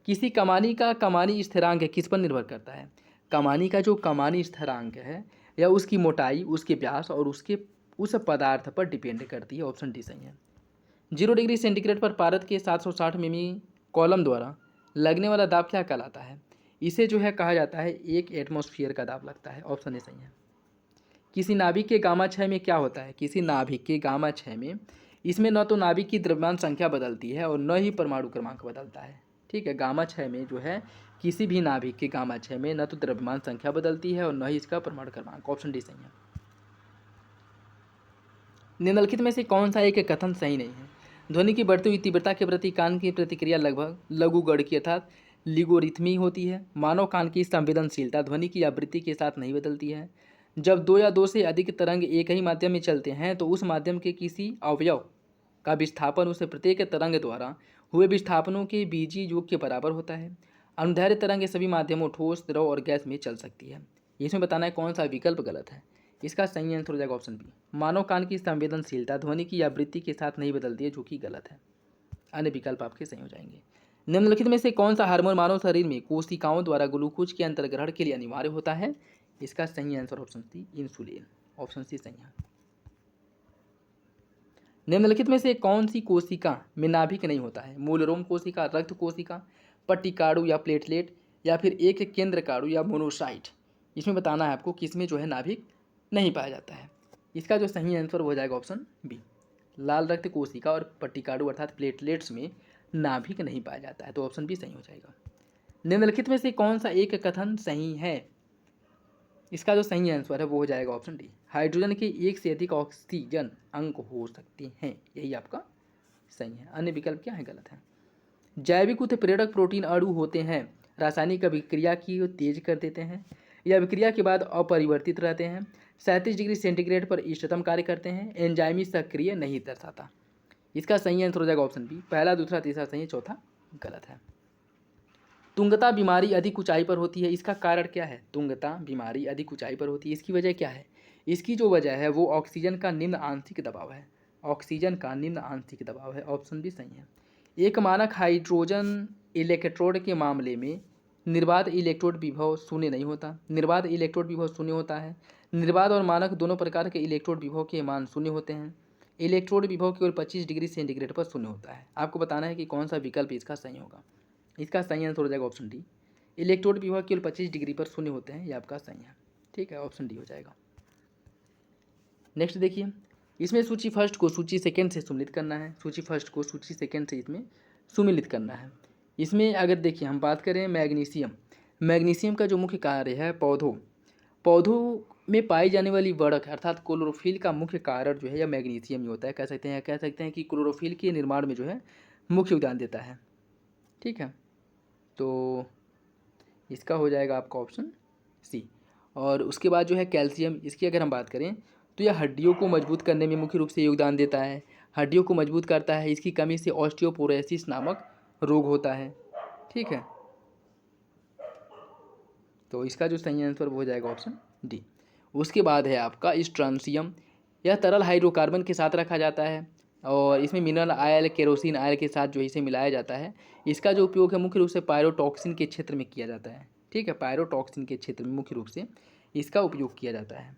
किसी कमानी का कमानी स्थिरांक किस पर निर्भर करता है? कमानी का जो कमानी स्थिरांक है या उसकी मोटाई, उसके व्यास और उस पदार्थ पर डिपेंड करती है। ऑप्शन डी सही है। 0 डिग्री सेंटीग्रेड पर पारद के 760 मिमी कॉलम द्वारा लगने वाला दाब क्या कहलाता है? इसे जो है कहा जाता है 1 एटमॉस्फेयर का दाब लगता है। ऑप्शन ए सही है। किसी नाभिक के गामा क्षय में क्या होता है? किसी नाभिक के गामा क्षय में इसमें न तो नाभिक की द्रव्यमान संख्या बदलती है और न ही परमाणु क्रमांक बदलता है। ठीक है, गामा क्षय में जो है किसी भी नाभिक के गामा क्षय में न तो द्रव्यमान संख्या बदलती है और न ही इसका परमाणु क्रमांक। ऑप्शन डी सही है। निम्नलिखित में से कौन सा एक कथन सही नहीं है? ध्वनि की बढ़ती हुई तीव्रता के प्रति कान की प्रतिक्रिया लगभग लघुगणकीय अर्थात लिगोरिथमी होती है। मानव कान की संवेदनशीलता ध्वनि की आवृत्ति के साथ नहीं बदलती है। जब 2 या 2 से अधिक तरंग एक ही माध्यम में चलते हैं तो उस माध्यम के किसी अवयव का विस्थापन उस प्रत्येक तरंग द्वारा हुए विस्थापनों के बीजीय योग के बराबर होता है। अनुदैर्ध्य तरंग सभी माध्यमों ठोस, द्रव और गैस में चल सकती है। इसमें बताना है कौन सा विकल्प गलत है। इसका सही आंसर हो जाएगा ऑप्शन बी। मानव कान की संवेदनशीलता ध्वनि की आवृत्ति के साथ नहीं बदलती है, जो कि गलत है। अन्य विकल्प आपके सही हो जाएंगे। निम्नलिखित में से कौन सा हार्मोन मानव शरीर में कोशिकाओं द्वारा ग्लूकोज के अंतर्ग्रहण के लिए अनिवार्य होता है? इसका सही answer option C insulin. Option C सही है। निम्नलिखित में से कौन सी कोशिका में नाभिक नहीं होता है? मूलरोम कोशिका, रक्त कोशिका, पट्टिकाणु या प्लेटलेट, या फिर एक केंद्र काणु या मोनोसाइट। इसमें बताना है आपको किसमें जो है नाभिक नहीं पाया जाता है। इसका जो सही आंसर हो जाएगा ऑप्शन बी। लाल रक्त कोशिका और पट्टिकाणु अर्थात प्लेटलेट्स में नाभिक नहीं पाया जाता है। तो ऑप्शन बी सही हो जाएगा। निम्नलिखित में से कौन सा एक कथन सही है? इसका जो सही आंसर है वो हो जाएगा ऑप्शन डी। हाइड्रोजन के एक से अधिक ऑक्सीजन अंक हो सकते हैं, यही आपका सही है। अन्य विकल्प क्या है? गलत है। जैविक उत्प्रेरक प्रोटीन अणु होते हैं, रासायनिक अभिक्रिया की तेज कर देते हैं, यह अभिक्रिया के बाद अपरिवर्तित रहते हैं, 37 डिग्री सेंटीग्रेड पर इष्टतम कार्य करते हैं, एंजाइमी सक्रिय नहीं दर्शाता। इसका सही आंसर हो जाएगा ऑप्शन बी। पहला, दूसरा, तीसरा सही है, चौथा गलत है। तुंगता बीमारी अधिक ऊंचाई पर होती है, इसका कारण क्या है? तुंगता बीमारी अधिक ऊंचाई पर होती है, इसकी वजह क्या है? इसकी जो वजह है वो ऑक्सीजन का निम्न आंशिक दबाव है। ऑक्सीजन का निम्न आंशिक दबाव है। ऑप्शन बी सही है। एक मानक हाइड्रोजन इलेक्ट्रोड के मामले में निर्बाध इलेक्ट्रोड विभव शून्य नहीं होता। निर्बाध इलेक्ट्रोड विभव शून्य होता है। निर्बाध और मानक दोनों प्रकार के इलेक्ट्रोड विभव के मान शून्य होते हैं। इलेक्ट्रोड विभव केवल 25 डिग्री सेंटीग्रेड पर शून्य होता है। आपको बताना है कि कौन सा विकल्प इसका सही होगा। इसका सही आंसर हो जाएगा ऑप्शन डी। इलेक्ट्रोड विभव केवल 25 डिग्री पर शून्य होते हैं, यह आपका सही है। ठीक है, ऑप्शन डी हो जाएगा। नेक्स्ट देखिए, इसमें सूची फर्स्ट को सूची सेकंड से सम्मिलित करना है। सूची फर्स्ट को सूची सेकंड से इसमें सम्मिलित करना है। इसमें अगर देखिए हम बात करें मैग्नीशियम, मैग्नीशियम का जो मुख्य कार्य है पौधों में पाई जाने वाली बढ़त अर्थात क्लोरोफिल का मुख्य कारण जो है यह मैग्नीशियम ही होता है। कह सकते हैं कि क्लोरोफिल के निर्माण में जो है मुख्य योगदान देता है। ठीक है, तो इसका हो जाएगा आपका ऑप्शन सी। और उसके बाद जो है कैल्शियम, इसकी अगर हम बात करें तो यह हड्डियों को मजबूत करने में मुख्य रूप से योगदान देता है। हड्डियों को मजबूत करता है, इसकी कमी से ऑस्टियोपोरोसिस नामक रोग होता है। ठीक है, तो इसका जो सही आंसर वो हो जाएगा ऑप्शन डी। उसके बाद है आपका स्ट्रांसियम। यह तरल हाइड्रोकार्बन के साथ रखा जाता है और इसमें मिनरल ऑयल, केरोसिन ऑयल के साथ जो इसे मिलाया जाता है। इसका जो उपयोग है मुख्य रूप से पायरोटॉक्सिन के क्षेत्र में किया जाता है। ठीक है, पायरोटॉक्सिन के क्षेत्र में मुख्य रूप से इसका उपयोग किया जाता है।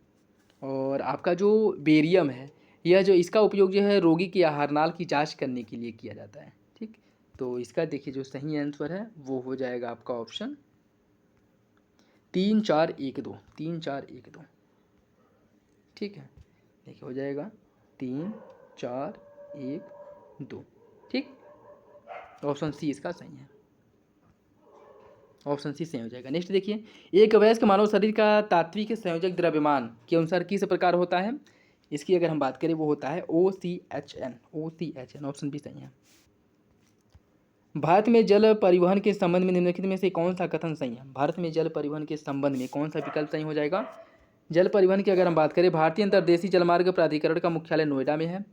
और आपका जो बेरियम है, यह जो इसका उपयोग जो है रोगी की आहारनाल की जांच करने के लिए किया जाता है। ठीक, तो इसका देखिए जो सही आंसर है वो हो जाएगा आपका ऑप्शन 3 4 1 2 3 4 1 2। ठीक है, देखिए हो जाएगा 3 4 1 2। ठीक, ऑप्शन सी इसका सही है, ऑप्शन सी सही हो जाएगा। नेक्स्ट देखिए, एक वयस्क मानव शरीर का तात्विक संयोजक द्रव्यमान के अनुसार किस प्रकार होता है। इसकी अगर हम बात करें वो होता है OCHN। ऑप्शन बी सही है। भारत में जल परिवहन के संबंध में निम्नलिखित में से कौन सा कथन सही है। भारत में जल परिवहन के संबंध में कौन सा विकल्प सही हो जाएगा। जल परिवहन की अगर हम बात करें, भारतीय अंतर्देशीय जलमार्ग प्राधिकरण का मुख्यालय नोएडा में है।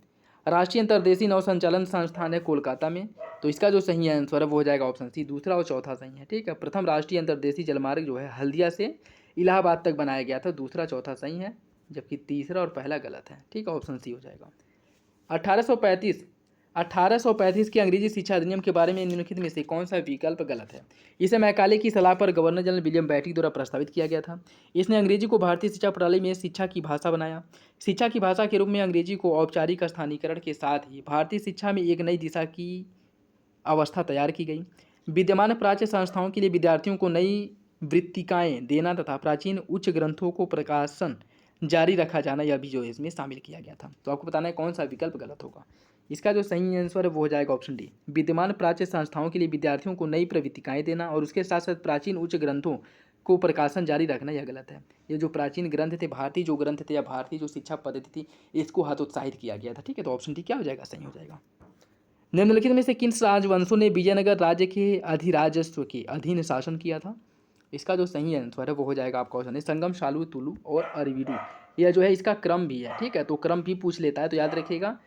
राष्ट्रीय अंतर्देशीय नौ संचालन संस्थान है कोलकाता में। तो इसका जो सही आंसर है वो हो जाएगा ऑप्शन सी, दूसरा और चौथा सही है। ठीक है, प्रथम राष्ट्रीय अंतर्देशीय जलमार्ग जो है हल्दिया से इलाहाबाद तक बनाया गया था, दूसरा चौथा सही है, जबकि तीसरा और पहला गलत है। ठीक है, ऑप्शन सी हो जाएगा। 1835 के अंग्रेजी शिक्षा अधिनियम के बारे में निम्नलिखित में से कौन सा विकल्प गलत है। इसे मैकाले की सलाह पर गवर्नर जनरल विलियम बेटिक द्वारा प्रस्तावित किया गया था। इसने अंग्रेजी को भारतीय शिक्षा प्रणाली में शिक्षा की भाषा बनाया। शिक्षा की भाषा के रूप में अंग्रेजी को औपचारिक स्थानीकरण के साथ ही भारतीय शिक्षा में एक नई दिशा की अवस्था तैयार की गई। विद्यमान प्राच्य संस्थाओं के लिए विद्यार्थियों को नई वृत्तिकाएँ देना तथा प्राचीन उच्च ग्रंथों को प्रकाशन जारी रखा जाना, यह भी जो है इसमें शामिल किया गया था। तो आपको बताना है कौन सा विकल्प गलत होगा। इसका जो सही आंसर है वो हो जाएगा ऑप्शन डी। विद्यमान प्राच्य संस्थाओं के लिए विद्यार्थियों को नई प्रवृत्तिकाएँ देना और उसके साथ साथ प्राचीन उच्च ग्रंथों को प्रकाशन जारी रखना, यह गलत है। ये जो प्राचीन ग्रंथ थे, भारतीय जो ग्रंथ थे या भारतीय जो शिक्षा पद्धति थी, इसको हतोत्साहित किया गया था। ठीक है, तो ऑप्शन डी क्या हो जाएगा, सही हो जाएगा। निम्नलिखित में से किन राजवंशों ने विजयनगर राज्य के अधिराजस्व के अधीन शासन किया था। इसका जो सही आंसर है वो हो जाएगा आपका ऑप्शन है संगम, शालू, तुलु और अरविडू। यह जो है इसका क्रम भी है। ठीक है, तो क्रम भी पूछ लेता है, तो याद रखिएगा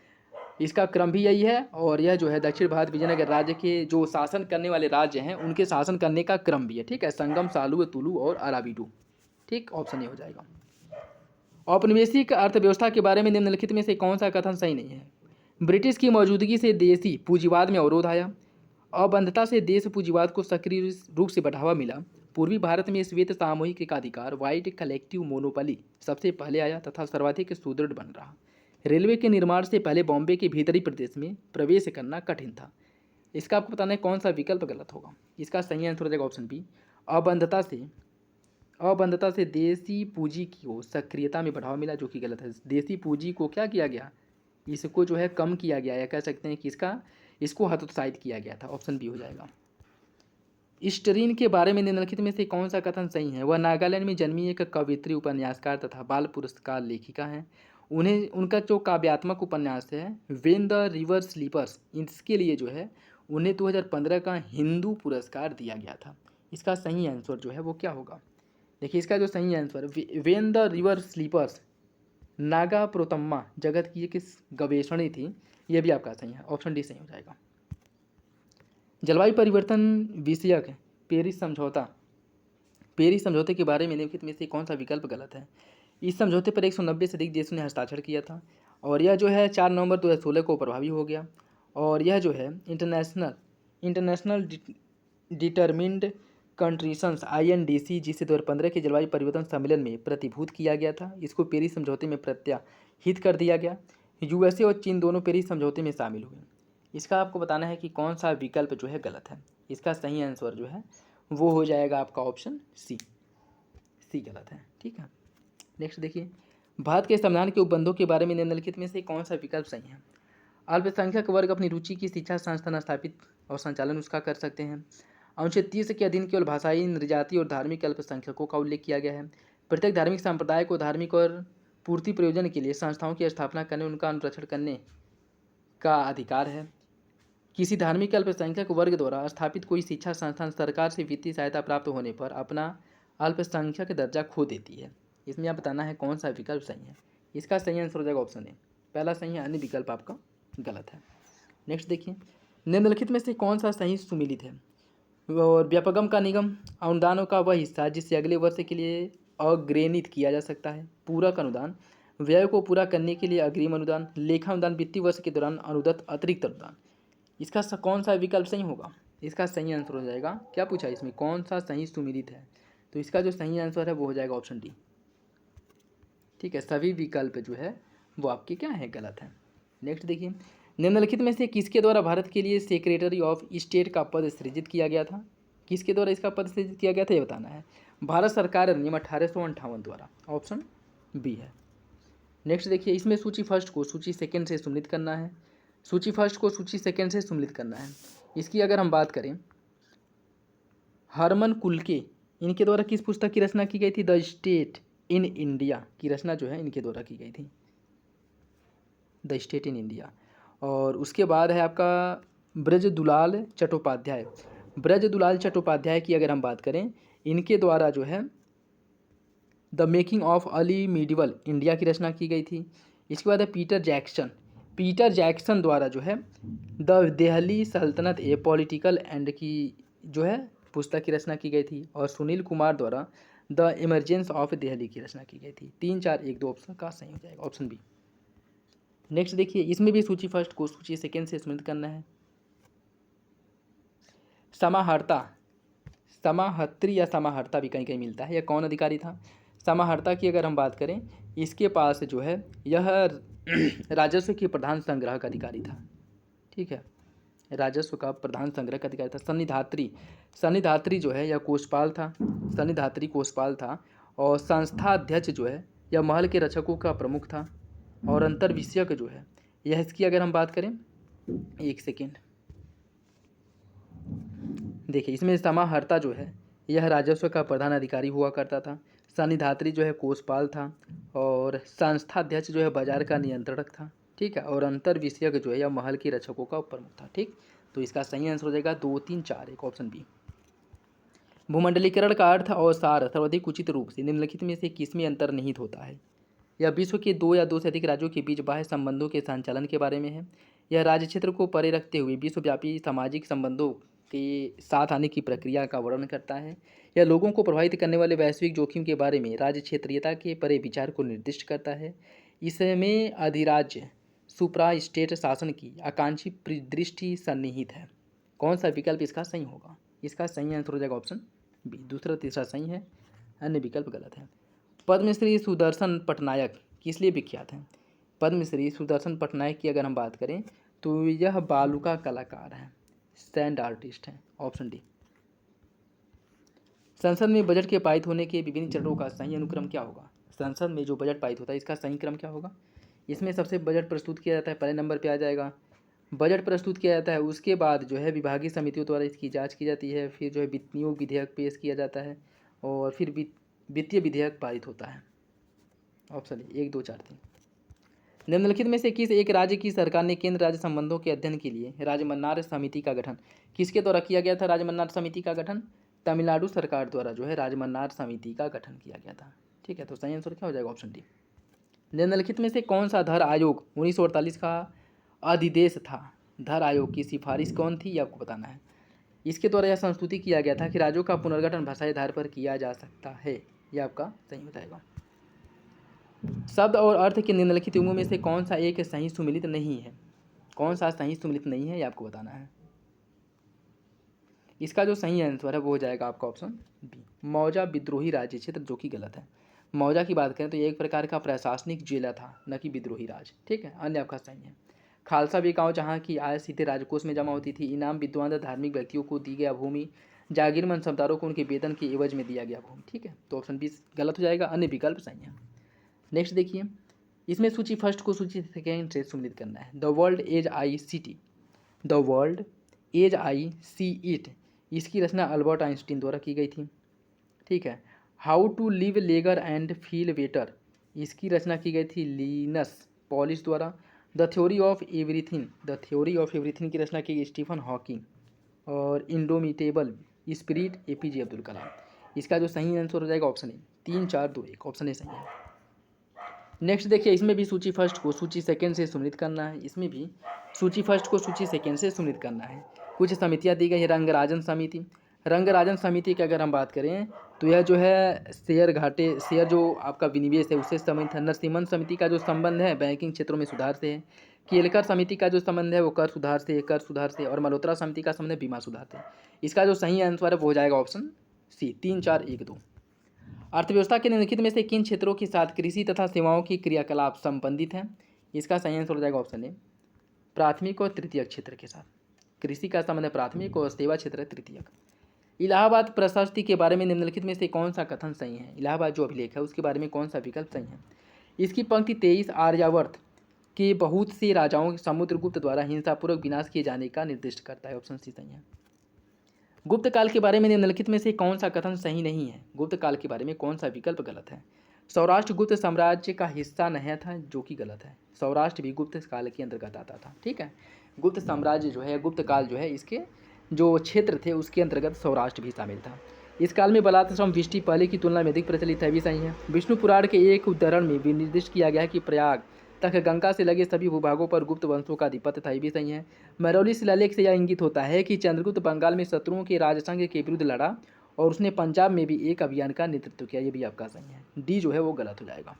इसका क्रम भी यही है। और यह जो है दक्षिण भारत विजयनगर राज्य के जो शासन करने वाले राज्य हैं उनके शासन करने का क्रम भी है। ठीक है, संगम, सालू, तुलु और अराबिडू। ठीक, ऑप्शन ए हो जाएगा। औपनिवेशिक अर्थव्यवस्था के बारे में निम्नलिखित में से कौन सा कथन सही नहीं है। ब्रिटिश की मौजूदगी से देसी पूंजीवाद में अवरोध आया। अबंधता से देश पूंजीवाद को सक्रिय रूप से बढ़ावा मिला। पूर्वी भारत में श्वेत सामूहिक एकाधिकार वाइट कलेक्टिव मोनोपली सबसे पहले आया तथा सर्वाधिक सुदृढ़ बन रहा। रेलवे के निर्माण से पहले बॉम्बे के भीतरी प्रदेश में प्रवेश करना कठिन था। इसका आपको बताना है कौन सा विकल्प गलत होगा। इसका सही आंसर हो जाएगा ऑप्शन बी। अबंधता से देसी पूंजी को सक्रियता में बढ़ावा मिला, जो कि गलत है। देसी पूंजी को क्या किया गया, इसको जो है कम किया गया, या कह सकते हैं कि इसको हतोत्साहित किया गया था। ऑप्शन बी हो जाएगा। स्टरीन के बारे में निम्नलिखित में से कौन सा कथन सही है। वह नागालैंड में जन्मी एक कवयित्री, उपन्यासकार तथा बाल पुरस्कार लेखिका हैं। उनका जो काव्यात्मक उपन्यास है व्हेन द रिवर स्लीपर्स, इसके लिए जो है उन्हें 2015 का हिंदू पुरस्कार दिया गया था। इसका सही आंसर जो है वो क्या होगा। देखिए इसका जो सही answer when the river sleepers Naga प्रोतम्मा जगत की एक गवेषणी थी, यह भी आपका सही है। ऑप्शन डी सही हो जाएगा। जलवायु परिवर्तन विषयक पेरिस समझौते के बारे में निम्नलिखित में से कौन सा विकल्प गलत है। इस समझौते पर 190 से अधिक देशों ने हस्ताक्षर किया था और यह जो है 4 नवंबर 2016 को प्रभावी हो गया। और यह जो है इंटरनेशनल डिटरमिन्ड कंट्रीशंस INDC, जिसे 2015 के जलवायु परिवर्तन सम्मेलन में प्रतिभूत किया गया था, इसको पेरिस समझौते में प्रत्याहित कर दिया गया। USA और चीन दोनों पेरिस समझौते में शामिल हुए। इसका आपको बताना है कि कौन सा विकल्प जो है गलत है। इसका सही आंसर जो है वो हो जाएगा आपका ऑप्शन सी गलत है। ठीक है, नेक्स्ट देखिए, भारत के संविधान के उपबंधों के बारे में निम्नलिखित में से कौन सा विकल्प सही है। अल्पसंख्यक वर्ग अपनी रुचि की शिक्षा संस्थान स्थापित और संचालन उसका कर सकते हैं। अनुच्छेद 30 के अधीन केवल भाषाई, नृजाति और धार्मिक अल्पसंख्यकों का उल्लेख किया गया है। प्रत्येक धार्मिक संप्रदाय को धार्मिक और पूर्ति प्रयोजन के लिए संस्थाओं की स्थापना करने, उनका अनुरक्षण करने का अधिकार है। किसी धार्मिक अल्पसंख्यक वर्ग द्वारा स्थापित कोई शिक्षा संस्थान सरकार से वित्तीय सहायता प्राप्त होने पर अपना अल्पसंख्यक दर्जा खो देती है। इसमें आप बताना है कौन सा विकल्प सही है। इसका सही आंसर हो जाएगा ऑप्शन ए, पहला सही है, अन्य विकल्प आपका गलत है। नेक्स्ट देखिए, निम्नलिखित में से कौन सा सही सुमिलित है। और व्यापगम का निगम अनुदानों का वह हिस्सा जिससे अगले वर्ष के लिए अग्रेनित किया जा सकता है। पूरक अनुदान, व्यय को पूरा करने के लिए अग्रिम अनुदान। लेखा अनुदान, वित्तीय वर्ष के दौरान अनुदत्त अतिरिक्त अनुदान। इसका कौन सा विकल्प सही होगा। इसका सही आंसर हो जाएगा, क्या पूछा इसमें, कौन सा सही सुमिलित है, तो इसका जो सही आंसर है वो हो जाएगा ऑप्शन डी। ठीक है, सभी विकल्प जो है वो आपके क्या है, गलत है। नेक्स्ट देखिए, निम्नलिखित में से किसके द्वारा भारत के लिए सेक्रेटरी ऑफ स्टेट का पद सृजित किया गया था। किसके द्वारा इसका पद सृजित किया गया था ये बताना है। भारत सरकार अधिनियम 1858 द्वारा, ऑप्शन बी है। नेक्स्ट देखिए, इसमें सूची फर्स्ट को सूची सेकंड से सम्मिलित करना है। सूची फर्स्ट को सूची सेकंड से सम्मिलित करना है। इसकी अगर हम बात करें, हरमन कुलके, इनके द्वारा किस पुस्तक की रचना की गई थी, द स्टेट इन इंडिया की रचना जो है इनके द्वारा की गई थी, द स्टेट इन इंडिया। और उसके बाद है आपका ब्रजदुलाल चट्टोपाध्याय। ब्रजदुलाल चट्टोपाध्याय की अगर हम बात करें, इनके द्वारा जो है the making of early medieval India की रचना की गई थी। इसके बाद है पीटर जैक्सन। पीटर जैक्सन द्वारा जो है द दिल्ली सल्तनत ए पॉलिटिकल एंड की जो है पुस्तक की रचना की गई थी। और सुनील कुमार द्वारा द इमरजेंस ऑफ दिल्ली की रचना की गई थी। 3, 4, 1, 2 ऑप्शन का सही हो जाएगा, ऑप्शन बी। नेक्स्ट देखिए, इसमें भी सूची फर्स्ट को सूची सेकेंड से सम्मिलित करना है। समाहर्ता, समाहर्त्री या समाहर्ता भी कहीं कहीं मिलता है, यह कौन अधिकारी था। समाहर्ता की अगर हम बात करें, इसके पास जो है यह राजस्व के प्रधान संग्रह का अधिकारी था। ठीक है, राजस्व का प्रधान संग्रह का अधिकारी था। सन्निधात्री, सन्निधात्री जो है यह कोषपाल था, सन्निधात्री कोषपाल था। और संस्था अध्यक्ष जो है यह महल के रक्षकों का प्रमुख था। और अंतर विषयक जो है यह, इसकी अगर हम बात करें, एक सेकेंड देखिए, इसमें समाहर्ता जो है यह राजस्व का प्रधान अधिकारी हुआ करता था। सन्निधात्री जो है कोषपाल था। और संस्थाध्यक्ष जो है बाजार का नियंत्रक था। ठीक है, और अंतर विषयक जो है यह महल के रक्षकों का प्रमुख था। ठीक, तो इसका सही आंसर हो जाएगा 2, 3, 4, 1, ऑप्शन बी। भूमंडलीकरण का अर्थ और सार सर्वाधिक उचित रूप से निम्नलिखित में से किसमें अंतर्निहित होता है। यह विश्व के 2 या 2 से अधिक राज्यों के बीच बाह्य संबंधों के संचालन के बारे में है। यह राज्य क्षेत्र को परे रखते हुए विश्वव्यापी सामाजिक संबंधों के साथ आने की प्रक्रिया का वर्णन करता है। यह लोगों को प्रभावित करने वाले वैश्विक जोखिम के बारे में राज्य क्षेत्रीयता के परे विचार को निर्दिष्ट करता है। इसमें अधिराज्य सुप्रा स्टेट शासन की आकांक्षी दृष्टि सन्निहित है। कौन सा विकल्प इसका सही होगा। इसका सही आंसर हो जाएगा ऑप्शन बी। दूसरा तीसरा सही है, अन्य विकल्प गलत है। पद्मश्री सुदर्शन पटनायक किस लिए विख्यात हैं। पद्मश्री सुदर्शन पटनायक की अगर हम बात करें तो यह बालुका कलाकार हैं, सैंड आर्टिस्ट हैं, ऑप्शन डी। संसद में बजट के पारित होने के विभिन्न चरणों का सही अनुक्रम क्या होगा। संसद में जो बजट पारित होता है इसका सही क्रम क्या होगा। इसमें सबसे बजट प्रस्तुत किया जाता है, पहले नंबर पे आ जाएगा बजट प्रस्तुत किया जाता है। उसके बाद जो है विभागीय समितियों द्वारा इसकी जांच की जाती है। फिर जो है नियोग विधेयक पेश किया जाता है और फिर वित्तीय विधेयक पारित होता है। ऑप्शन 1, 2, 4, 3। निम्नलिखित में से किस एक राज्य की सरकार ने केंद्र राज्य संबंधों के अध्ययन के लिए राजमन्नार समिति का गठन किसके द्वारा किया गया था। राजमन्नार समिति का गठन तमिलनाडु सरकार द्वारा जो है राजमन्नार समिति का गठन किया गया था। ठीक है, तो सही आंसर क्या हो जाएगा, ऑप्शन डी। निम्नलिखित में से कौन सा धर आयोग 1948 का अधिदेश था। धर आयोग की सिफारिश कौन थी, ये आपको बताना है। इसके द्वारा यह संस्तुति किया गया था कि राज्यों का पुनर्गठन भाषाई आधार पर किया जा सकता है। यह आपका सही बताएगा। शब्द और अर्थ के निम्नलिखित युग्मों में से कौन सा एक सही सुमिलित नहीं है। कौन सा सही सुमिलित नहीं है, ये आपको बताना है। इसका जो सही आंसर है वो हो जाएगा आपका ऑप्शन बी, मौजा विद्रोही राज्य क्षेत्र, जो कि गलत है। मौजा की बात करें तो ये एक प्रकार का प्रशासनिक जिला था, न कि विद्रोही राज। ठीक है, अन्य आपका सही है। खालसा भी गाँव जहाँ की आय सीधे राजकोष में जमा होती थी। इनाम विद्वान धार्मिक व्यक्तियों को दी गया भूमि। जागीर मनसबदारों को उनके वेतन के एवज में दिया गया भूमि। ठीक है, तो ऑप्शन बी गलत हो जाएगा, अन्य विकल्प सही है। नेक्स्ट देखिए, इसमें सूची फर्स्ट को सूची सेकेंड से सम्मिलित करना है। The world as I see it, the world as I see it इसकी रचना अल्बर्ट आइंस्टीन द्वारा की गई थी। ठीक है। How to live longer and feel better, इसकी रचना की गई थी लिनस पॉलिश द्वारा। The theory of everything, the theory of everything की रचना की गई स्टीफन हॉकिंग। और इंडोमिटेबल स्पिरिट एपीजे अब्दुल कलाम। इसका जो सही आंसर हो जाएगा ऑप्शन ए, 3 4 2 1 ऑप्शन ए सही है। नेक्स्ट देखिए, इसमें भी सूची फर्स्ट को सूची सेकंड से सुनित करना है। इसमें भी सूची फर्स्ट को सूची सेकंड से सुनित करना है। कुछ समितियां दी गई है। रंगराजन समिति, रंगराजन समिति की अगर हम बात करें तो यह जो है शेयर घाटे, शेयर जो आपका विनिवेश है उससे संबंधित है। नरसिम्हन समिति का जो संबंध है बैंकिंग क्षेत्रों में सुधार से है। केलकर समिति का जो संबंध है वो कर सुधार से, कर सुधार से। और मल्होत्रा समिति का संबंध है बीमा सुधार से। इसका जो सही आंसर है वो हो जाएगा ऑप्शन सी, 3 4 1 2। अर्थव्यवस्था के निम्नलिखित में से किन क्षेत्रों के साथ कृषि तथा सेवाओं की क्रियाकलाप संबंधित हैं? इसका सही आंसर हो जाएगा ऑप्शन ए, प्राथमिक और तृतीयक क्षेत्र के साथ। कृषि का संबंध है प्राथमिक और सेवा क्षेत्र है तृतीयक। इलाहाबाद प्रशस्ति के बारे में निम्नलिखित में से कौन सा कथन सही है? इलाहाबाद जो अभिलेख है उसके बारे में कौन सा विकल्प सही है? इसकी पंक्ति 23 आर्यावर्त के बहुत से राजाओं समुद्रगुप्त द्वारा हिंसापूर्वक विनाश किए जाने का निर्दिष्ट करता है। ऑप्शन सी सही है। गुप्त काल के बारे में निम्नलिखित में से कौन सा कथन सही नहीं है? गुप्त काल के बारे में कौन सा विकल्प गलत है? सौराष्ट्र गुप्त साम्राज्य का हिस्सा नहीं था, जो कि गलत है। सौराष्ट्र भी गुप्त काल के अंतर्गत आता था। ठीक है। गुप्त साम्राज्य जो है, गुप्त काल जो है, इसके जो क्षेत्र थे उसके अंतर्गत सौराष्ट्र भी शामिल था। इस काल में बलात्श्रम वृष्टि पहले की तुलना में अधिक प्रचलित है, भी सही है। विष्णु पुराण के एक उदाहरण में भी निर्दिष्ट किया गया है कि प्रयाग तक गंगा से लगे सभी भूभागों पर गुप्त वंशों का आधिपत्य था, ये भी सही है। महरौली शिलालेख से यह इंगित होता है कि चंद्रगुप्त बंगाल में शत्रुओं के राजसंघ के विरुद्ध लड़ा और उसने पंजाब में भी एक अभियान का नेतृत्व किया, ये भी आपका सही है। डी जो है वो गलत हो जाएगा।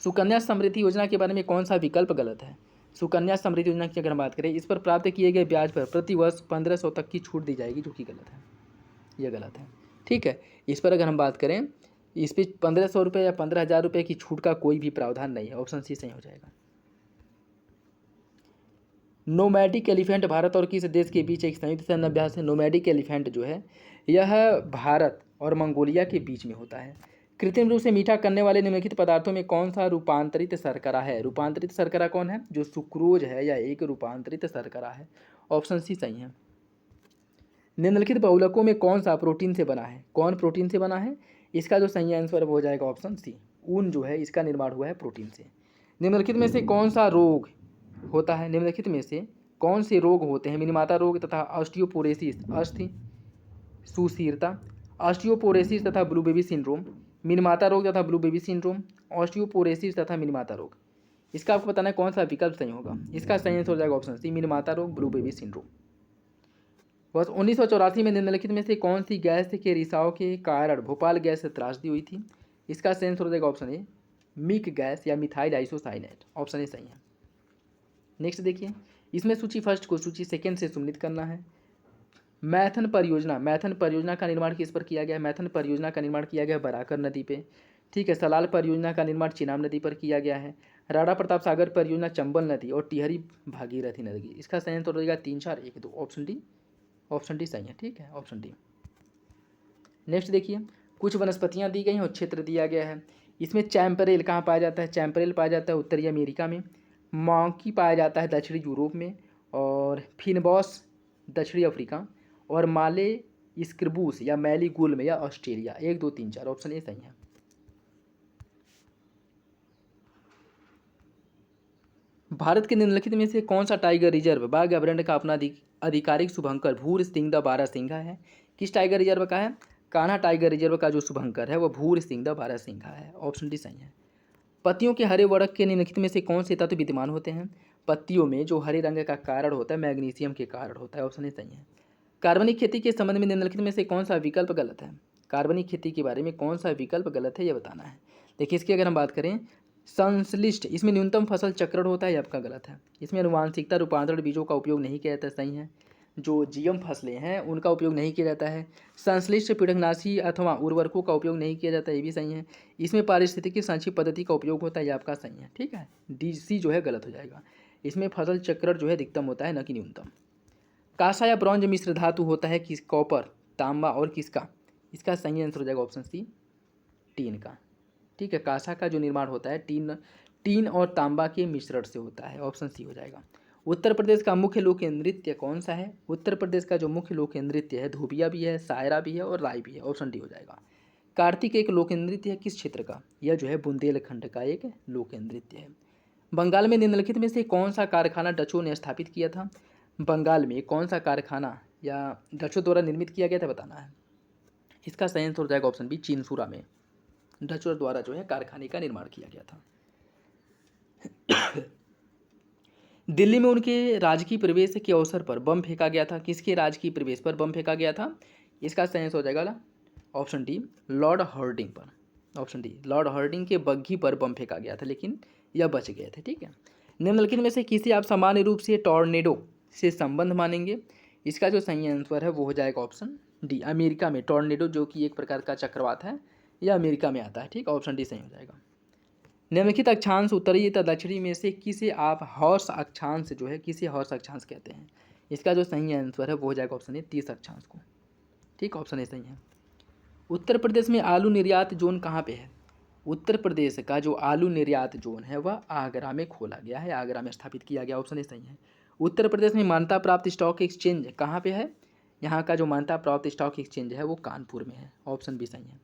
सुकन्या समृद्धि योजना के बारे में कौन सा विकल्प गलत है? सुकन्या समृद्धि योजना की अगर हम बात करें, इस पर प्राप्त किए गए ब्याज पर प्रतिवर्ष 1500 तक की छूट दी जाएगी, जो कि गलत है, यह गलत है। ठीक है। इस पर अगर हम बात करें, इस पर 1500 रुपये या 15,000 रुपये की छूट का कोई भी प्रावधान नहीं है। ऑप्शन सी सही हो जाएगा। नोमैडिक एलिफेंट भारत और किस देश के बीच एक संयुक्त सैन्य अभ्यास है? नोमैडिक एलिफेंट जो है यह भारत और मंगोलिया के बीच में होता है। कृत्रिम रूप से मीठा करने वाले निम्नलिखित पदार्थों में कौन सा रूपांतरित शर्करा है? रूपांतरित शर्करा कौन है? जो सुक्रोज है या एक रूपांतरित शर्करा है। ऑप्शन सी सही है। निम्नलिखित बहुलकों में कौन सा प्रोटीन से बना है? कौन प्रोटीन से बना है? इसका जो सही आंसर हो जाएगा ऑप्शन सी, ऊन जो है इसका निर्माण हुआ है प्रोटीन से। निम्नलिखित में से कौन सा रोग होता है? निम्नलिखित में से कौन से रोग होते हैं? मिनीमाता रोग तथा ऑस्टियोपोरोसिस, अस्थि सुशीरता, ऑस्टियोपोरोसिस तथा ब्लू बेबी सिंड्रोम, मिनीमाता रोग तथा ब्लू बेबी सिंड्रोम, ऑस्टियोपोरोसिस तथा मिनीमाता रोग। इसका आपको बताना है कौन सा विकल्प सही होगा। इसका सही आंसर हो जाएगा ऑप्शन सी, मिनीमाता रोग, ब्लू बेबी सिंड्रोम। वर्ष 1984 में निम्नलिखित में से कौन सी गैस के रिसाव के कारण भोपाल गैस त्रासदी हुई थी? इसका सही आंसर हो जाएगा ऑप्शन ए, मिक गैस या मिथाइल आइसोसाइनेट। ऑप्शन ए सही है। नेक्स्ट देखिए, इसमें सूची फर्स्ट को सूची सेकंड से सम्मिलित करना है। मैथन परियोजना, मैथन परियोजना का निर्माण किस पर किया गया? मैथन परियोजना का निर्माण किया गया बराकर नदी पे। ठीक है। सलाल परियोजना का निर्माण चिनाब नदी पर किया गया है। राणा प्रताप सागर परियोजना चंबल नदी और टिहरी भागीरथी नदी। इसका सही आंसर हो जाएगा 3 4 1 2 ऑप्शन डी। ऑप्शन डी सही है। ठीक है, ऑप्शन डी। नेक्स्ट देखिए, कुछ वनस्पतियां दी गई हैं और क्षेत्र दिया गया है। इसमें चैम्परेल कहाँ पाया जाता है? चैम्परेल पाया जाता है उत्तरी अमेरिका में। मॉन्की पाया जाता है दक्षिणी यूरोप में। और फिनबॉस दक्षिणी अफ्रीका। और माले स्क्रिबूस या मैलीगुल में या ऑस्ट्रेलिया। 1 2 3 4 ऑप्शन ए सही है। भारत के निम्नलिखित में से कौन सा टाइगर रिजर्व बाघ अभयारण्य का अपना आधिकारिक शुभंकर भूर सिंह द बारहसिंघा है? किस टाइगर रिजर्व का है? कान्हा टाइगर रिजर्व का जो शुभंकर है वो भूर सिंह द बारहसिंघा है। ऑप्शन डी सही है। पत्तियों के हरे वर्णक के निम्नलिखित में से कौन से तत्व विद्यमान होते हैं? पत्तियों में जो हरे रंग का कारण होता है मैग्नीशियम के कारण होता है। ऑप्शन ए सही है। कार्बनिक खेती के संबंध में निम्नलिखित में से कौन सा विकल्प गलत है? कार्बनिक खेती के बारे में कौन सा विकल्प गलत है यह बताना है। देखिए, इसकी अगर हम बात करें, संश्लिष्ट, इसमें न्यूनतम फसल चक्रण होता है, ये आपका गलत है। इसमें अनुवांशिकता रूपांतरण बीजों का उपयोग नहीं किया जाता, सही है। जो जीएम फसलें हैं उनका उपयोग नहीं किया जाता है। संश्लिष्ट पीड़कनाशी अथवा उर्वरकों का उपयोग नहीं किया जाता, ये भी सही है। इसमें पारिस्थितिकी संक्षिप्त पद्धति का उपयोग होता है, ये आपका सही है। ठीक है, डी सी जो है गलत हो जाएगा। इसमें फसल चक्रण जो है अधिकतम होता है, न कि न्यूनतम। कांसा या ब्रॉन्ज मिश्र धातु होता है किस? कॉपर, तांबा और किसका? इसका सही आंसर हो जाएगा ऑप्शन सी, टीन का। ठीक है, कांसा का जो निर्माण होता है टीन और तांबा के मिश्रण से होता है। ऑप्शन सी हो जाएगा। उत्तर प्रदेश का मुख्य लोक नृत्य कौन सा है? उत्तर प्रदेश का जो मुख्य लोक नृत्य है धोबिया भी है, सायरा भी है और राय भी है। ऑप्शन डी हो जाएगा। कार्तिक एक लोक नृत्य है किस क्षेत्र का? यह जो है बुंदेलखंड का एक लोक नृत्य है। बंगाल में निम्नलिखित में से कौन सा कारखाना डचों ने स्थापित किया था? बंगाल में कौन सा कारखाना या डचों द्वारा निर्मित किया गया था बताना है। इसका सही आंसर हो जाएगा ऑप्शन बी, चिनसुरा में डचों द्वारा जो है कारखाने का निर्माण किया गया था। दिल्ली में उनके राजकीय प्रवेश के अवसर पर बम फेंका गया था। किसके राजकीय प्रवेश पर बम फेंका गया था? इसका सही आंसर हो जाएगा ऑप्शन डी, लॉर्ड हर्डिंग पर। ऑप्शन डी, लॉर्ड हर्डिंग के बग्घी पर बम फेंका गया था, लेकिन यह बच गए थे। ठीक है। निम्नलिखित में से किसे आप सामान्य रूप से टॉर्नेडो से संबंध मानेंगे? इसका जो सही आंसर है वो हो जाएगा ऑप्शन डी, अमेरिका में टॉर्नेडो, जो कि एक प्रकार का चक्रवात है, यह अमेरिका में आता है। ठीक, ऑप्शन डी सही हो जाएगा। निम्नलिखित अक्षांश उत्तरी तथा दक्षिणी में से किसे आप हॉर्स अक्षांश जो है, किसे हॉर्स अक्षांश कहते हैं? इसका जो सही आंसर है वो हो जाएगा ऑप्शन ए, 30 अक्षांश को। ठीक, ऑप्शन ए सही है। उत्तर प्रदेश में आलू निर्यात जोन कहाँ पे है? उत्तर प्रदेश का जो आलू निर्यात जोन है वह आगरा में खोला गया है, आगरा में स्थापित किया गया। ऑप्शन ए सही है। उत्तर प्रदेश में मान्यता प्राप्त स्टॉक एक्सचेंज कहाँ पे है? यहाँ का जो मान्यता प्राप्त स्टॉक एक्सचेंज है वो कानपुर में है। ऑप्शन बी सही है।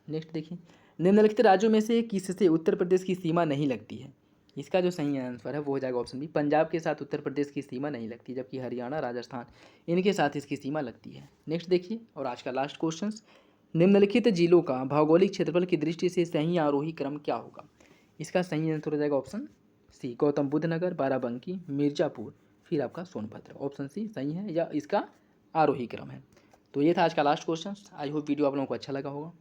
नेक्स्ट देखिए, निम्नलिखित राज्यों में से किससे उत्तर प्रदेश की सीमा नहीं लगती है? इसका जो सही आंसर है वो हो जाएगा ऑप्शन बी, पंजाब के साथ उत्तर प्रदेश की सीमा नहीं लगती, जबकि हरियाणा, राजस्थान इनके साथ इसकी सीमा लगती है। नेक्स्ट देखिए, और आज का लास्ट क्वेश्चन, निम्नलिखित जिलों का भौगोलिक क्षेत्रफल की दृष्टि से सही आरोही क्रम क्या होगा? इसका सही आंसर हो जाएगा ऑप्शन सी, गौतम बुद्ध नगर, बाराबंकी, मिर्जापुर, फिर आपका सोनभद्र। ऑप्शन सी सही है, या इसका आरोही क्रम है। तो ये था आज का last question. I hope video आप लोगों को अच्छा लगा होगा।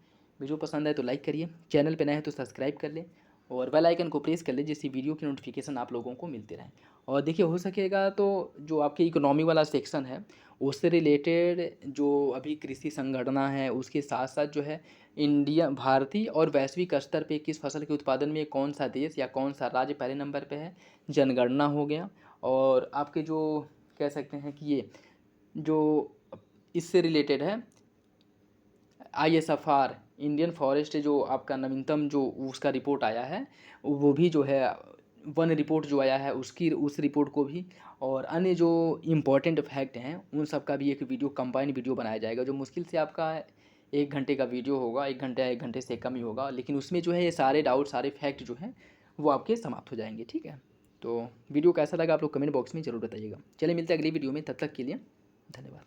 वीडियो पसंद आए तो लाइक करिए, चैनल पे नए हैं तो सब्सक्राइब कर ले और बेल आइकन को प्रेस कर ले, जिससे वीडियो की नोटिफिकेशन आप लोगों को मिलते रहें। और देखिए, हो सकेगा तो जो आपके इकोनॉमी वाला सेक्शन है उससे रिलेटेड जो अभी कृषि संगणना है उसके साथ साथ जो है इंडिया, भारतीय और वैश्विक स्तर पे किस फसल के उत्पादन में कौन सा देश या कौन सा राज्य पहले नंबर पे है, जनगणना हो गया। और आपके जो कह सकते हैं कि ये जो इससे रिलेटेड है ISFR, इंडियन फॉरेस्ट, जो आपका नवीनतम जो उसका रिपोर्ट आया है वो भी जो है, वन रिपोर्ट जो आया है उसकी, उस रिपोर्ट को भी, और अन्य जो इम्पोर्टेंट फैक्ट हैं उन सब का भी एक वीडियो, कंबाइन वीडियो बनाया जाएगा, जो मुश्किल से आपका 1 घंटे का वीडियो होगा, 1 घंटे से कम ही होगा, लेकिन उसमें जो है ये सारे डाउट, सारे फैक्ट जो हैं वो आपके समाप्त हो जाएंगे। ठीक है, तो वीडियो कैसा लगा आप लोग कमेंट बॉक्स में ज़रूर बताइएगा। चलिए मिलते हैं अगली वीडियो में, तब तक के लिए धन्यवाद।